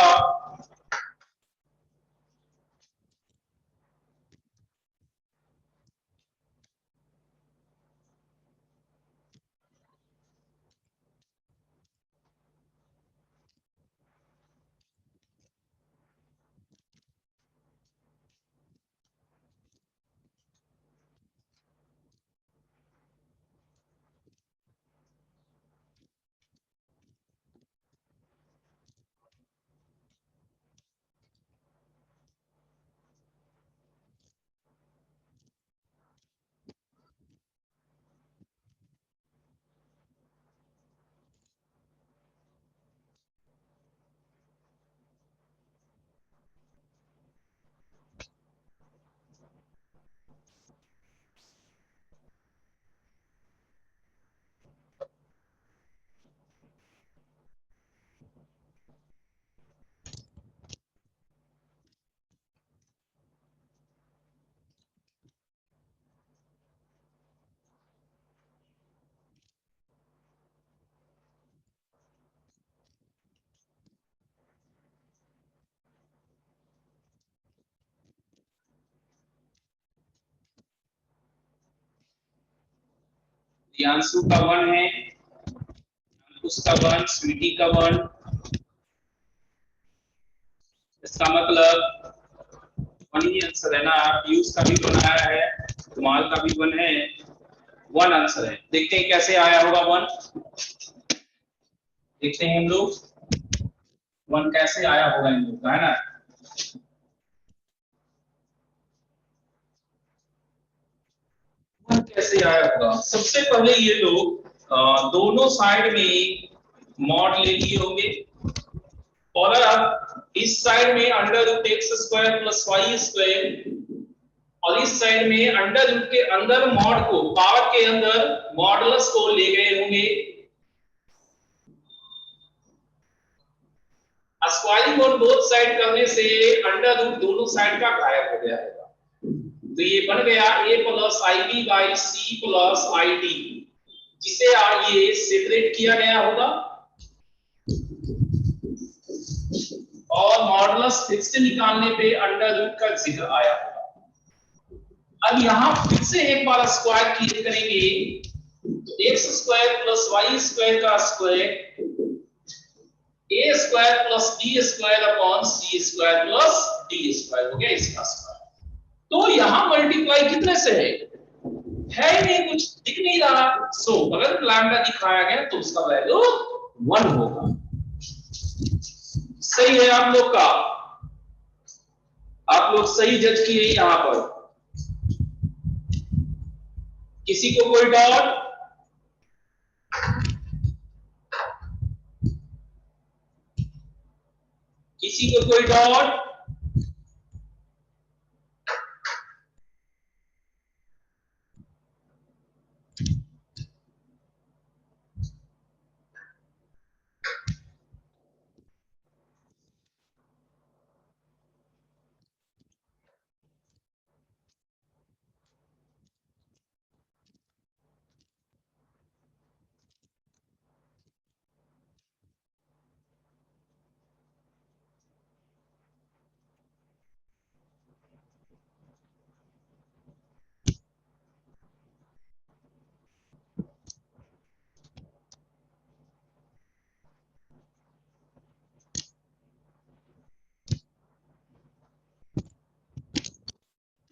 प्रियांशु का 1 है, उसका 1, स्वीटी का 1, इसका मतलब 1 ही आंसर है ना। पीयूष का भी 1 आया है, कुमार का भी 1 है, 1 आंसर है। देखते हैं कैसे आया होगा 1, देखते हैं हम लोग 1 कैसे आया होगा इन लोग का, है ना। कैसे आया होगा? सबसे पहले ये लोग दोनों साइड में मॉड ले लिए होंगे, और अब इस साइड में under root x square plus y square, और इस साइड में अंडर रूट के अंदर मॉड को, पावर के अंदर मॉडुलस को ले गए होंगे। स्क्वायरिंग ऑन बोथ साइड करने से अंडर रूट दोनों साइड का गायब हो गया होगा, तो ये बन गया a plus i b by c plus i d, जिसे ये सेपरेट किया गया होगा और मॉडुलस फिक्स्ड निकालने पे अंडर रूट का जिक्र आया होगा। अब यहां फिर से एक बार स्क्वायर क्लियर करेंगे, तो x square plus y square का square a square plus d square upon c square plus d square हो गया इसका स्क्वायर। तो यहां मल्टीप्लाई कितने से है ही नहीं, कुछ दिख नहीं रहा। सो अगर लैम्डा दिखाया गया तो उसका वैल्यू 1 होगा। सही है आप लोग का? आप लोग सही जज किए यहां पर। किसी को कोई डाउट? किसी को कोई डाउट?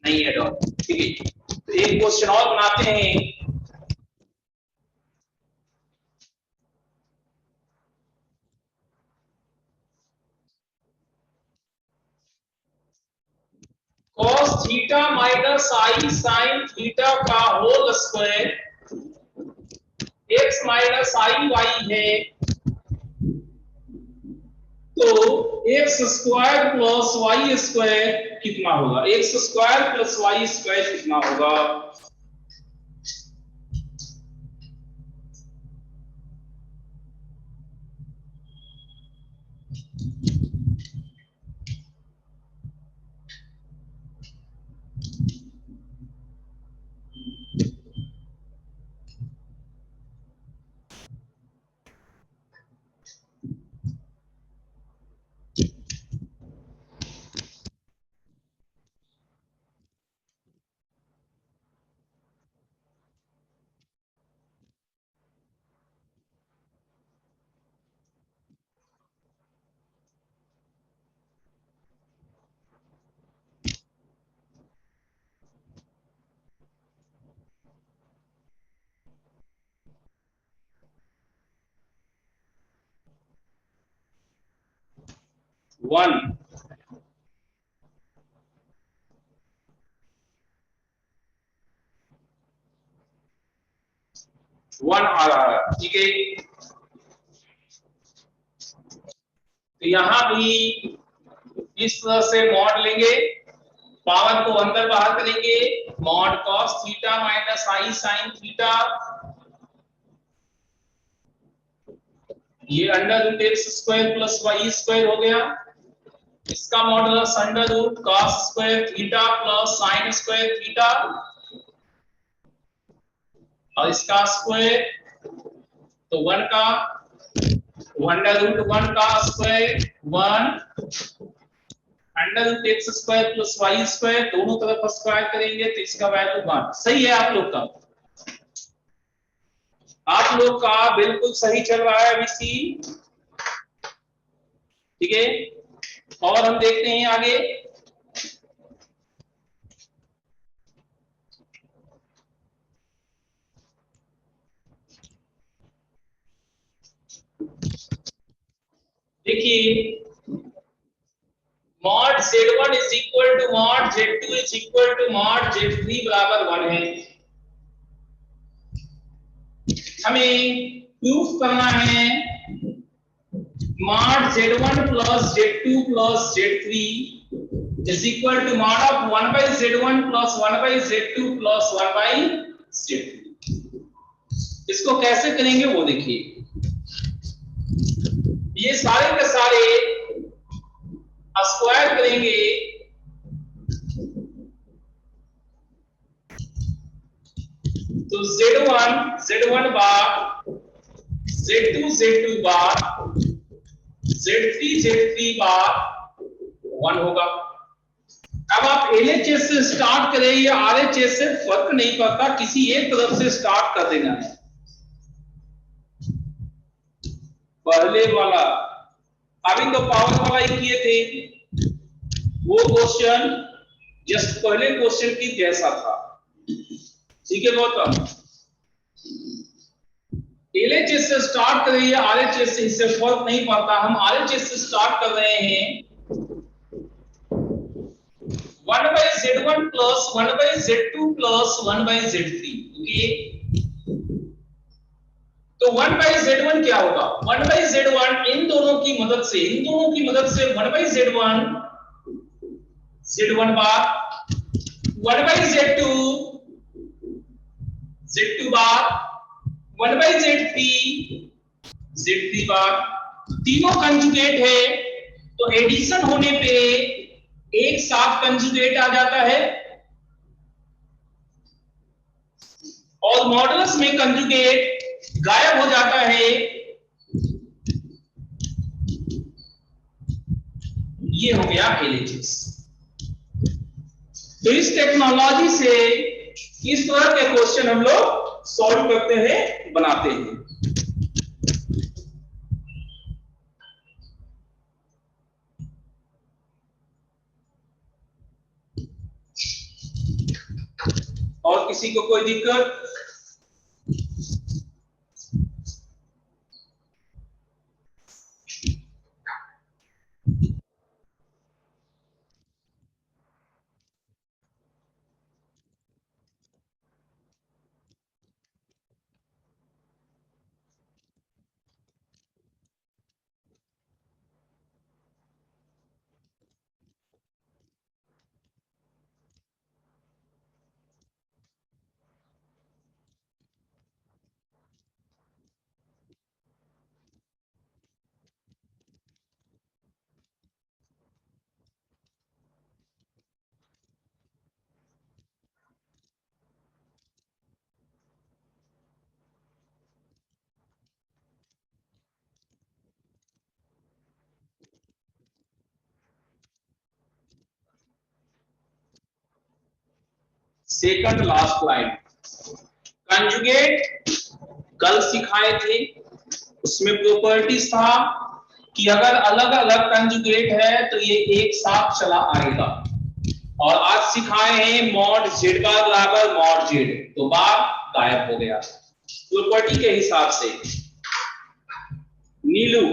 नहीं एट ऑल। ठीक है, तो एक क्वेश्चन और बनाते हैं। cos theta minus i sine theta का whole square x minus i y है, तो x square plus y square कितना होगा? X square plus y square कितना होगा? वन। वन आ रहा है, ठीक है। तो यहां भी इस तरह से मॉड लेंगे, पावर को अंदर बाहर करेंगे, mod cos theta minus i sine theta, ये under root x square plus y square हो गया। इसका modulus under root cos square theta plus sine square theta, और इसका स्क्वायर, तो वन का अंडर रूट वन का square one, under root x square plus y square, दोनों तरफ स्क्वायर करेंगे तो इसका वैल्यू वन। सही है आप लोग का? आप लोग का बिल्कुल सही चल रहा है अभी सी, ठीक है। और हम देखते हैं आगे। देखिए, mod z1 is equal to mod z2 is equal to mod z3 बराबर 1 है। हमें प्रूफ करना है mod z1 plus z2 plus z3 is equal to mod of 1 by z1 plus 1 by z2 plus 1 by z3। इसको कैसे करेंगे वो देखिए। ये सारे के सारे स्क्वायर करेंगे, तो z1 बार, z2 बार, z3 बार 1 होगा। अब आप LHS से स्टार्ट करें या RHS से, फर्क नहीं पड़ता, किसी एक तरफ से स्टार्ट कर देना है। पहले वाला अभी तो पावर वाला ही किए थे, वो क्वेश्चन जस्ट पहले क्वेश्चन की जैसा था, ठीक है गौतम। LHS से स्टार्ट कर रही है, RHS से, इससे फर्क नहीं पड़ता। हम RHS से स्टार्ट कर रहे हैं 1 by z1 plus 1 by z2 plus 1 by z3, okay. तो 1 by z1 क्या होगा? 1 by z1 इन दोनों की मदद से 1 by z1 bar, 1 by z2 bar, 1 by z3 बार, तीनों कंजुगेट है, तो एडिशन होने पे एक साथ कंजुगेट आ जाता है, और मॉडुलस में कंजुगेट गायब हो जाता है। ये हो गया LHS। तो इस टेक्नोलॉजी से इस तरह के क्वेश्चन हम लोग सॉल्व करते हैं, बनाते हैं। और किसी को कोई दिक्कत? सेकंड लास्ट लाइन, कंजुगेट कल सिखाए थे, उसमें प्रॉपर्टीज था कि अगर अलग अलग कंजुगेट है तो ये एक साथ चला आएगा। और आज सिखाए हैं मॉड जेड बार बराबर मॉड जेड, तो बार गायब हो गया प्रॉपर्टी के हिसाब से। नीलू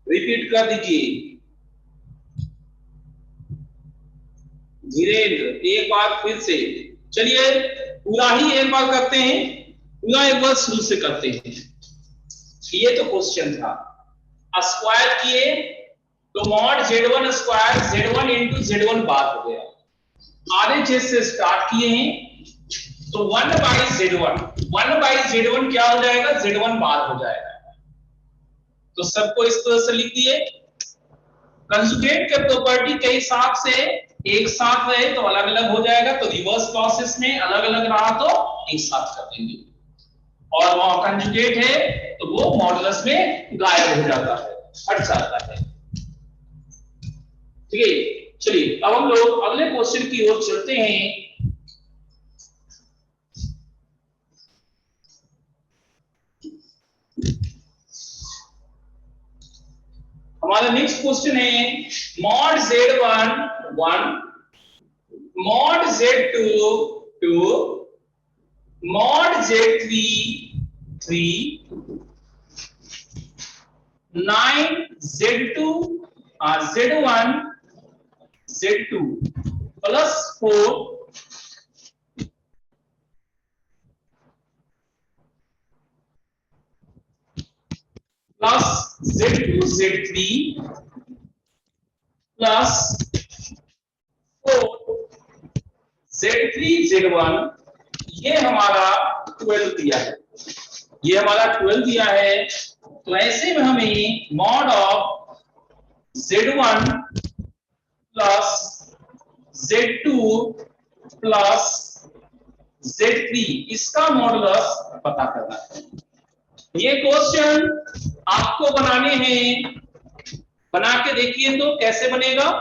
रिपीट कर दीजिए, धीरेन्द्र एक बार फिर से। चलिए पूरा ही एक बार करते हैं, पूरा एक बार शुरू से करते हैं। ये तो क्वेश्चन था, स्क्वायर किए तो mod z1 square z1 into z1 बार हो गया। RHS से स्टार्ट किए हैं तो 1 बाई z1 क्या हो जाएगा, z1 बार हो जाएगा। तो सबको इस तरह से लिख दिए। कंजुगेट के प्रॉपर्टी के हिसाब से एक साथ रहे तो अलग अलग हो जाएगा, तो रिवर्स प्रोसेस में अलग अलग रहा तो एक साथ कर देंगे। और वहां कंजुगेट है तो वो मॉडुलस में गायब हो जाता है, हट जाता है। ठीक है, चलिए अब हम लोग अगले क्वेश्चन की ओर चलते हैं। हमारा नेक्स्ट क्वेश्चन है mod z1 1, mod z2 2, mod z3 3, 9 z2 z1 z2 plus 4 plus z2 z3 plus 4 z3 z1, ये हमारा 12 दिया है, ये हमारा 12 दिया है। तो ऐसे में हमें mod of z1 plus z2 plus z3 इसका मॉडुलस पता करना है। ये क्वेश्चन आपको बनाने हैं, बना के देखिए तो कैसे बनेगा।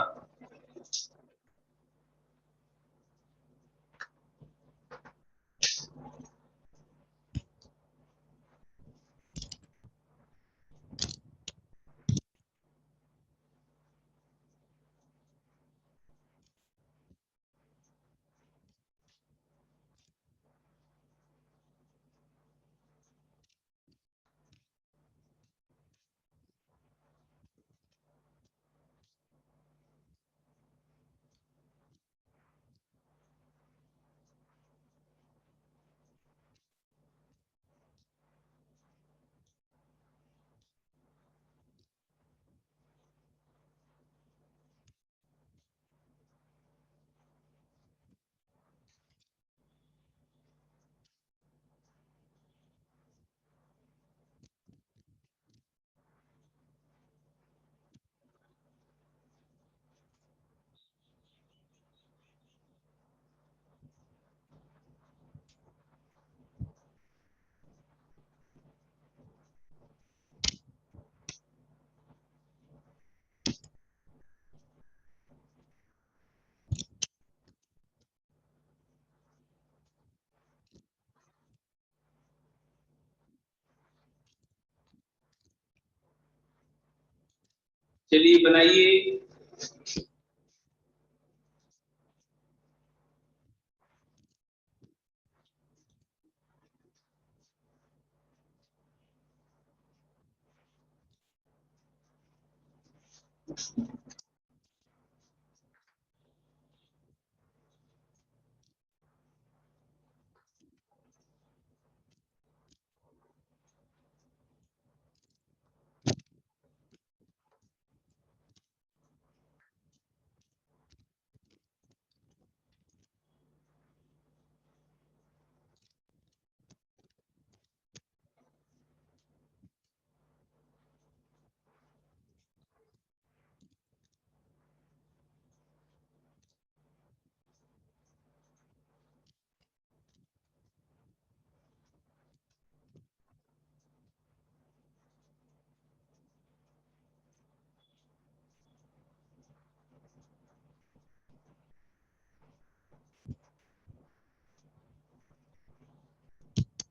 चलिए बनाइए।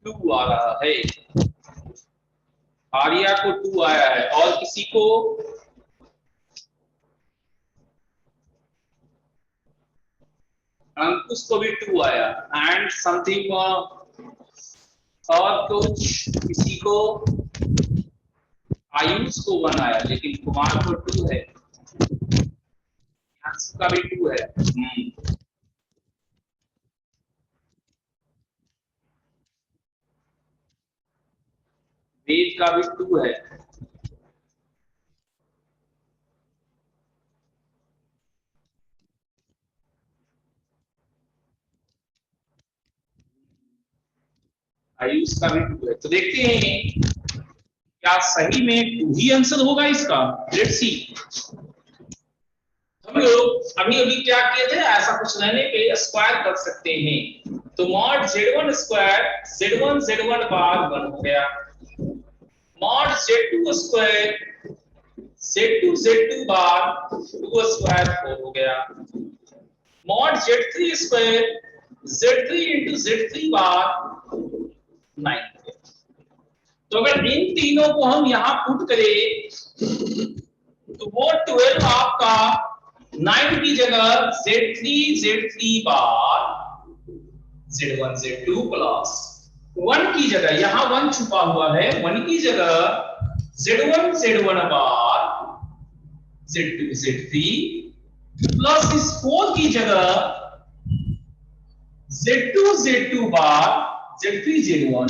टू आ रहा है, आर्या को टू आया है, और किसी को अंकुश को भी टू आया, एंड समथिंग और कुछ किसी को आयुष को वन आया, लेकिन कुमार को टू है, अंशु का भी टू है। वेद का भी टू है। आयुष का भी टू है। तो देखते हैं क्या सही में टू ही आंसर होगा इसका। Let's see. हम लोग अभी अभी क्या किए थे, ऐसा कुछ रहने पे स्क्वायर कर सकते हैं। तो मॉड z1 स्क्वायर z1 बार 1 हो गया, मॉड z2 स्क्वायर z2 बार 2 स्क्वायर 4 हो गया, mod z3 square z3 into z3 बार 9 हो गया। तो अगर इन तीनों को हम यहां पुट करें तो वो 12 आपका 9 की जगह Z3 बार Z1 Z2 प्लस 1 की जगह, यहां 1 छुपा हुआ है, 1 की जगह Z1 बार Z2 Z3 प्लस इस 4 की जगह Z2 बार Z3 Z1।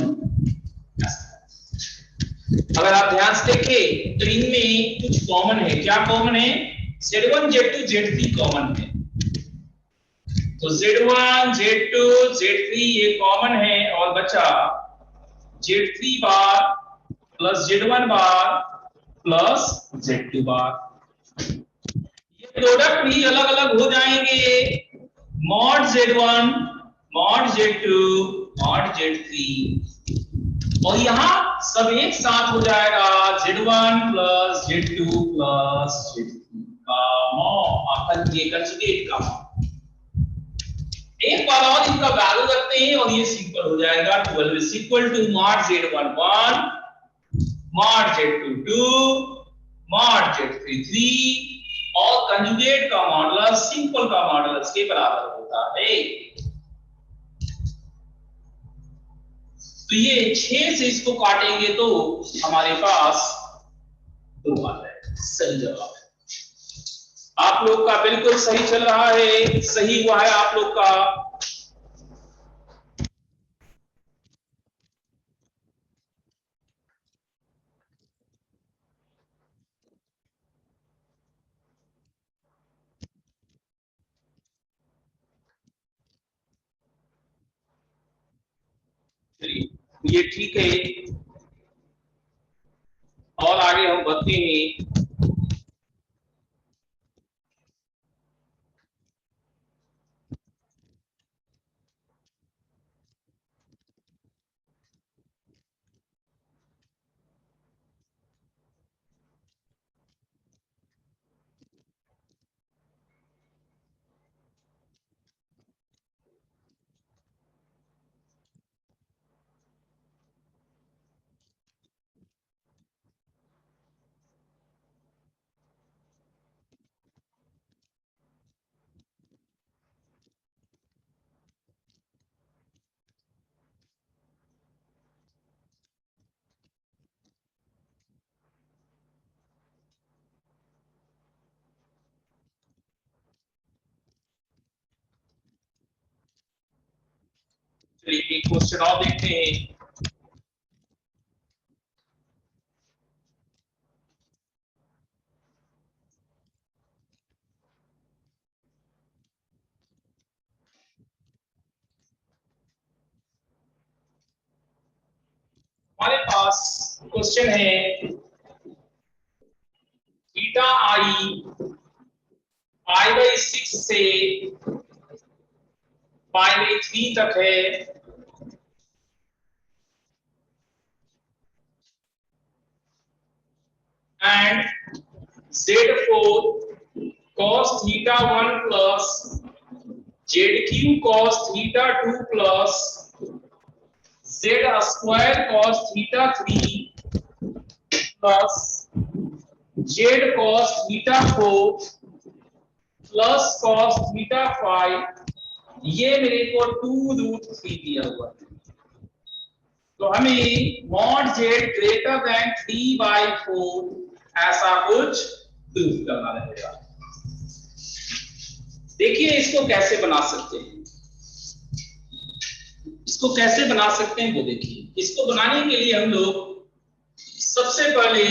अगर आप ध्यान से देखें तो इनमें कुछ कॉमन है। क्या कॉमन है? Z1 Z2 Z3 कॉमन है। तो Z1 Z2 Z3 ये कॉमन है, और बचा Z3 बार प्लस Z1 बार प्लस Z2 बार। ये प्रोडक्ट भी अलग अलग हो जाएंगे, mod Z1 mod Z2 mod Z3, और यहां सब एक साथ हो जाएगा Z1 plus Z2 plus Z3 का मॉड, ये कंजुगेट का मॉड। एक बार और इनका वैल्यू रखते हैं और ये सिंपल हो जाएगा। 12 is equal to mod Z1 1 mod Z2 2 mod Z3 3 और कंजुगेट का मॉडुलस सिंपल का मॉडुलस के बराबर होता है। तो ये 6 से इसको काटेंगे तो हमारे पास 2 आता है, सही जवाब है। आप लोग का बिल्कुल सही चल रहा है, सही हुआ है आप लोग का। चलिए ये ठीक है, और आगे हम बढ़ते हैं। चलिए एक क्वेश्चन और देखते हैं। हमारे पास क्वेश्चन है थीटा I/6 से π/3 तक है and Z4 cos θ1 plus ZQ cos θ2 plus Z square cos θ3 plus Z cos θ4 plus cos θ5, ये मेरे को 2√3 दिया हुआ है। तो हमें मॉड जेड ग्रेटर देन 3/4 ऐसा कुछ प्रूफ करना रहेगा। देखिए इसको कैसे बना सकते हैं, इसको कैसे बना सकते हैं वो देखिए। इसको बनाने के लिए हम लोग सबसे पहले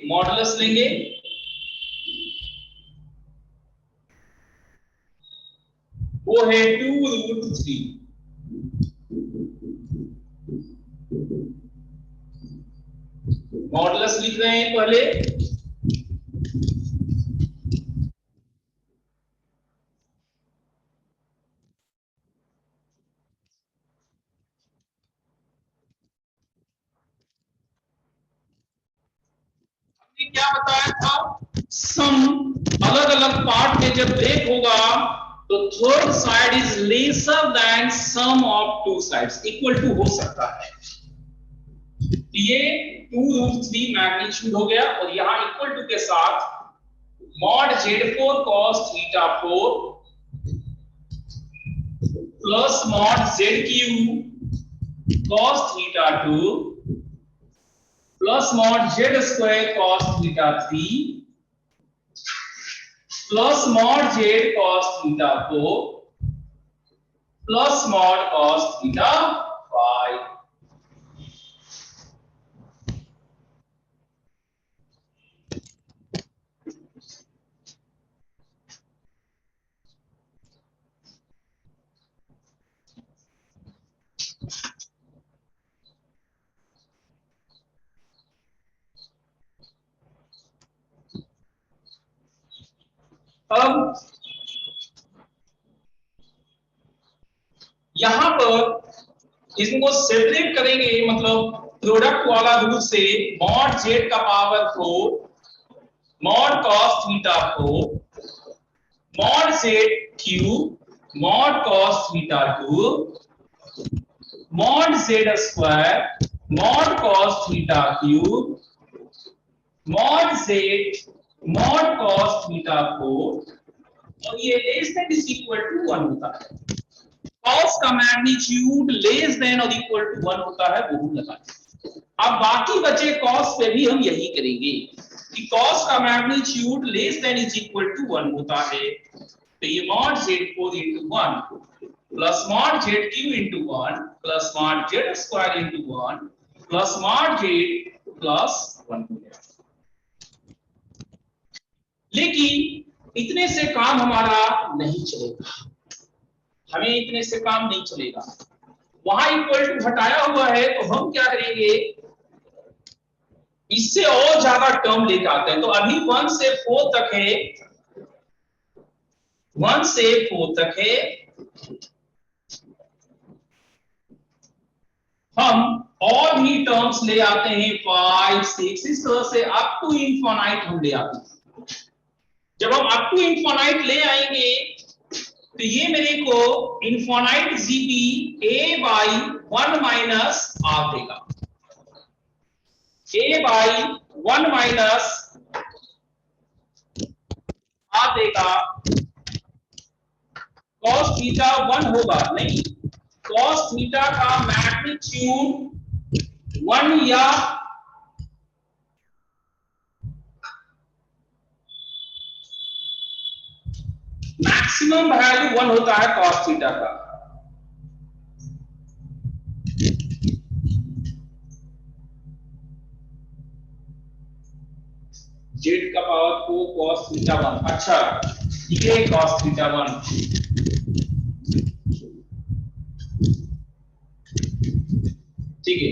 मॉडुलस लेंगे, वो है 2√3। मॉडुलस लिख रहे हैं पहले, हमने क्या बताया था, सम अलग अलग पार्ट में जब ब्रेक होगा तो third side is lesser than sum of two sides, equal to हो सकता है। ये 2√3 मैग्नीट्यूड हो गया और यहां इक्वल टू के साथ mod Z4 cos θ4 plus mod ZQ cos θ2 plus mod Z square cos θ3 plus mod Z cos θ4 plus mod cos θ5। अब यहां पर इनको सेपरेट करेंगे, मतलब प्रोडक्ट वाला रूल से मॉड जेड का power 4 mod cos θ4 mod ZQ mod cos θ2 mod Z square mod cos θ3 mod Z mod cos θ4, और ये less than is equal to 1 होता है। cos का मैग्नीट्यूड लेस देन और इक्वल टू 1 होता है, वो लगाएं। अब बाकी बचे cos पे भी हम यही करेंगे कि cos का magnitude less than is equal to 1 होता है, तो ये mod Z4 into 1 plus mod ZQ into 1 plus mod Z square into 1 plus mod Z plus 1 हो गया। लेकिन इतने से काम हमारा नहीं चलेगा, हमें इतने से काम नहीं चलेगा। वहां इक्वल टू हटाया हुआ है, तो हम क्या करेंगे, इससे और ज्यादा टर्म लेके आते हैं। तो अभी 1 से 4 तक है, 1 से 4 तक है, हम और भी टर्म्स ले आते हैं 5 6, इस तरह से अप टू इनफिनाइट हम ले आते हैं। जब हम अप टू इनफिनाइट ले आएंगे तो ये मेरे को infinite GB a by 1 minus r देगा, a बाई 1 माइनस r देगा। cos थीटा 1 होगा नहीं, cos थीटा का मैग्नीट्यूड 1 या मैक्सिमम वैल्यू 1 होता है cos थीटा का। जेड का पावर को cos थीटा 1। अच्छा, ये cos थीटा 1, ठीक है।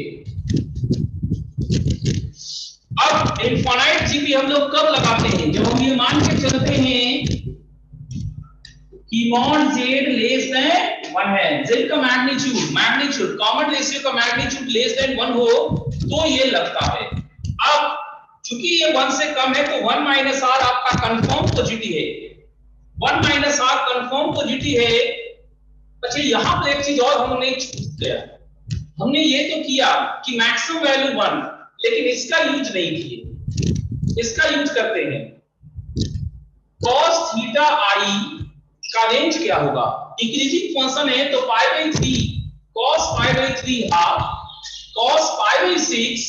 अब इनफाइनाइट जीपी हम लोग कब लगाते हैं? जब हम ये मान के चलते हैं कि मॉड जेड लेस देन 1 है, जेड का मैग्नीट्यूड कॉमन रेशियो का मैग्नीट्यूड लेस देन 1 हो तो ये लगता है। अब चूंकि ये 1 से कम है तो 1 माइनस आर आपका कंफर्म पॉजिटिव है, 1 माइनस आर कंफर्म पॉजिटिव है। अच्छा, यहां पर एक चीज और हमने छूट गया, हमने ये तो किया कि मैक्सिमम वैल्यू 1, लेकिन इसका यूज नहीं किए। इसका यूज करते हैं, cos थीटा आई का रेंज क्या होगा? डिक्रीजिंग फंक्शन है तो pi by 3 cos pi by 3 half cos pi by 6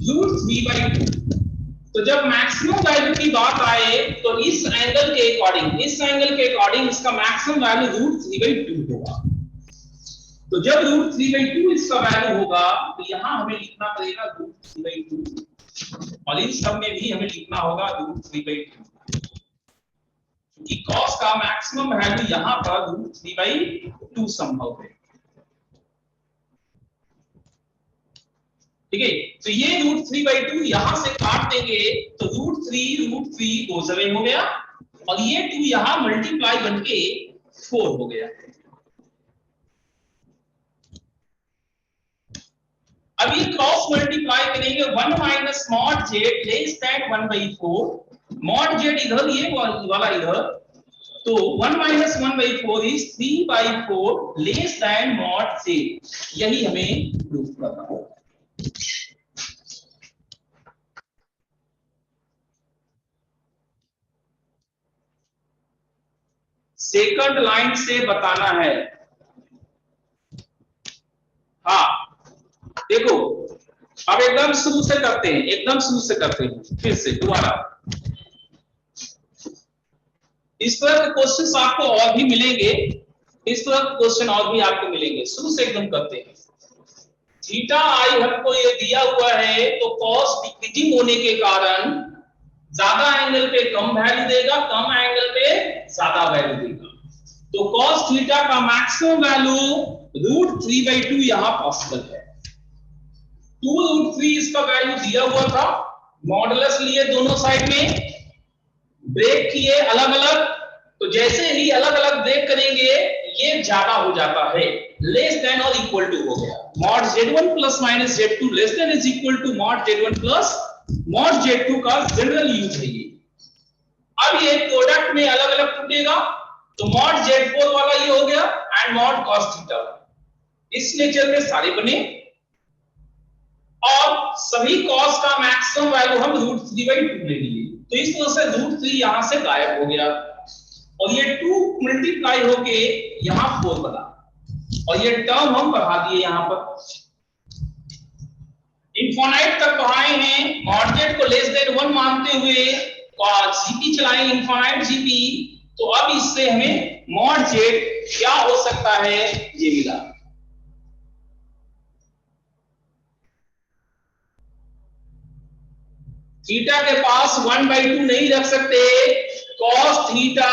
root 3 by 2। तो जब मैक्सिमम वैल्यू की बात आए तो इस एंगल के अकॉर्डिंग इसका मैक्सिमम वैल्यू रूट 3 बाई 2 होगा। तो जब रूट 3 बाई 2 इसका वैल्यू होगा तो यहां हमें लिखना पड़ेगा रूट 3 बाई 2, और इन सब में भी हमें लिखना होगा रूट 3 बाई 2, क्योंकि cos का मैक्सिमम वैल्यू यहां पर रूट 3 बाई 2 संभव है। ठीक है, तो ये रूट 3 बाई 2 यहां से काट देंगे तो रूट 3 दो जगह हो गया, और ये 2 यहां मल्टीप्लाई बनके 4 हो गया। अब ये क्रॉस मल्टीप्लाई करेंगे, 1 minus mod Z less than 1 by 4, mod Z इधर ये वाला इधर, तो 1 minus 1 by 4 is 3 by 4 less than mod Z. यही हमें प्रूफ करना है। सेकंड लाइन से बताना है। हाँ देखो, अब एकदम शुरू से करते हैं, फिर से दोबारा। इस तरह के क्वेश्चन आपको और भी मिलेंगे, इस तरह के क्वेश्चन और भी आपको मिलेंगे। शुरू से एकदम करते हैं। थीटा आई हमको ये दिया हुआ है, तो कॉस डिक्रीजिंग होने के कारण ज्यादा एंगल पे कम वैल्यू देगा, कम एंगल पे ज्यादा वैल्यू देगा। तो cos थीटा का मैक्सिमम वैल्यू रूट 3 बाई 2 यहां पॉसिबल है। 2 रूट 3 इसका वैल्यू दिया हुआ था, मॉडुलस लिए दोनों साइड में, ब्रेक किए अलग अलग, तो जैसे ही अलग अलग ब्रेक करेंगे ये ज्यादा हो जाता है, लेस देन और इक्वल टू हो गया। Mod z1 plus minus z2 less than is equal to mod z1 plus mod z2 का जनरल यूज है ये। अब ये प्रोडक्ट में अलग अलग टूटेगा, तो मॉड z4 वाला ये हो गया एंड मॉड cos थीटा। इस नेचर में सारे बने, और सभी cos का मैक्सिमम वैल्यू हम रूट 3 बाई 2 ले लिए, तो इस तरह से रूट 3 यहां से गायब हो गया, और ये 2 मल्टीप्लाई होके यहां 4 बना, और ये टर्म हम बढ़ा दिए यहां पर, इनफाइनाइट तक बढ़ाए हैं। मॉड जेड को लेस देन 1 मानते हुए और जीपी चलाएं इनफाइनाइट जीपी, तो अब इससे हमें मॉड जेड क्या हो सकता है ये मिला। थीटा के पास 1 बाई 2 नहीं रख सकते, cos theta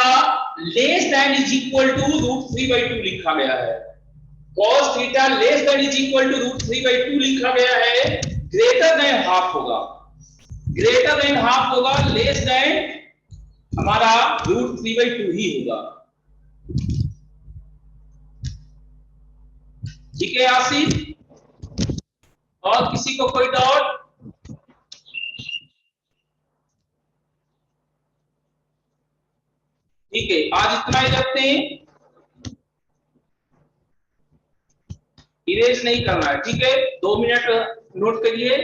less than is equal to root 3 by 2 लिखा गया है। cos theta less than is equal to root 3 by 2 लिखा गया है, ग्रेटर देन हाफ होगा, लेस देन हमारा रूट 3 बाई 2 ही होगा। ठीक है आसिफ, और किसी को कोई डाउट? ठीक है, आज इतना ही रखते हैं, इरेज नहीं करना है। ठीक है, 2 मिनट नोट करिए।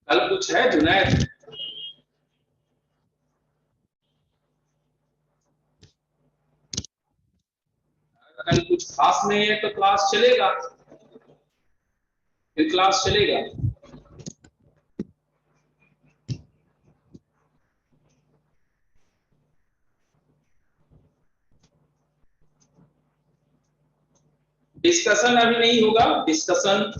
कल कुछ है जुनैद? कल कुछ खास नहीं है तो क्लास चलेगा, फिर क्लास चलेगा। डिस्कशन अभी नहीं होगा, डिस्कशन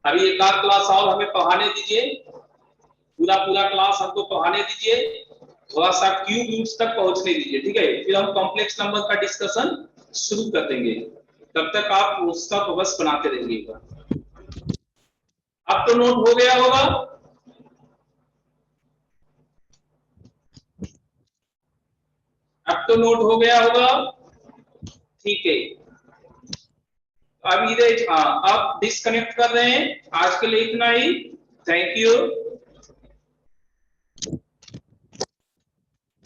अभी एक आध क्लास और हमें पढ़ाने दीजिए, पूरा पूरा क्लास हमको पढ़ाने दीजिए, थोड़ा सा क्यूब रूट्स तक पहुंचने दीजिए, ठीक है, फिर हम कॉम्प्लेक्स नंबर का डिस्कशन शुरू कर देंगे। तब तक आप उसका बस बनाते रहिएगा। अब तो नोट हो गया होगा, अब तो नोट हो गया होगा, ठीक है। अब इधर हाँ, अब डिस्कनेक्ट कर रहे हैं, आज के लिए इतना ही। Thank you.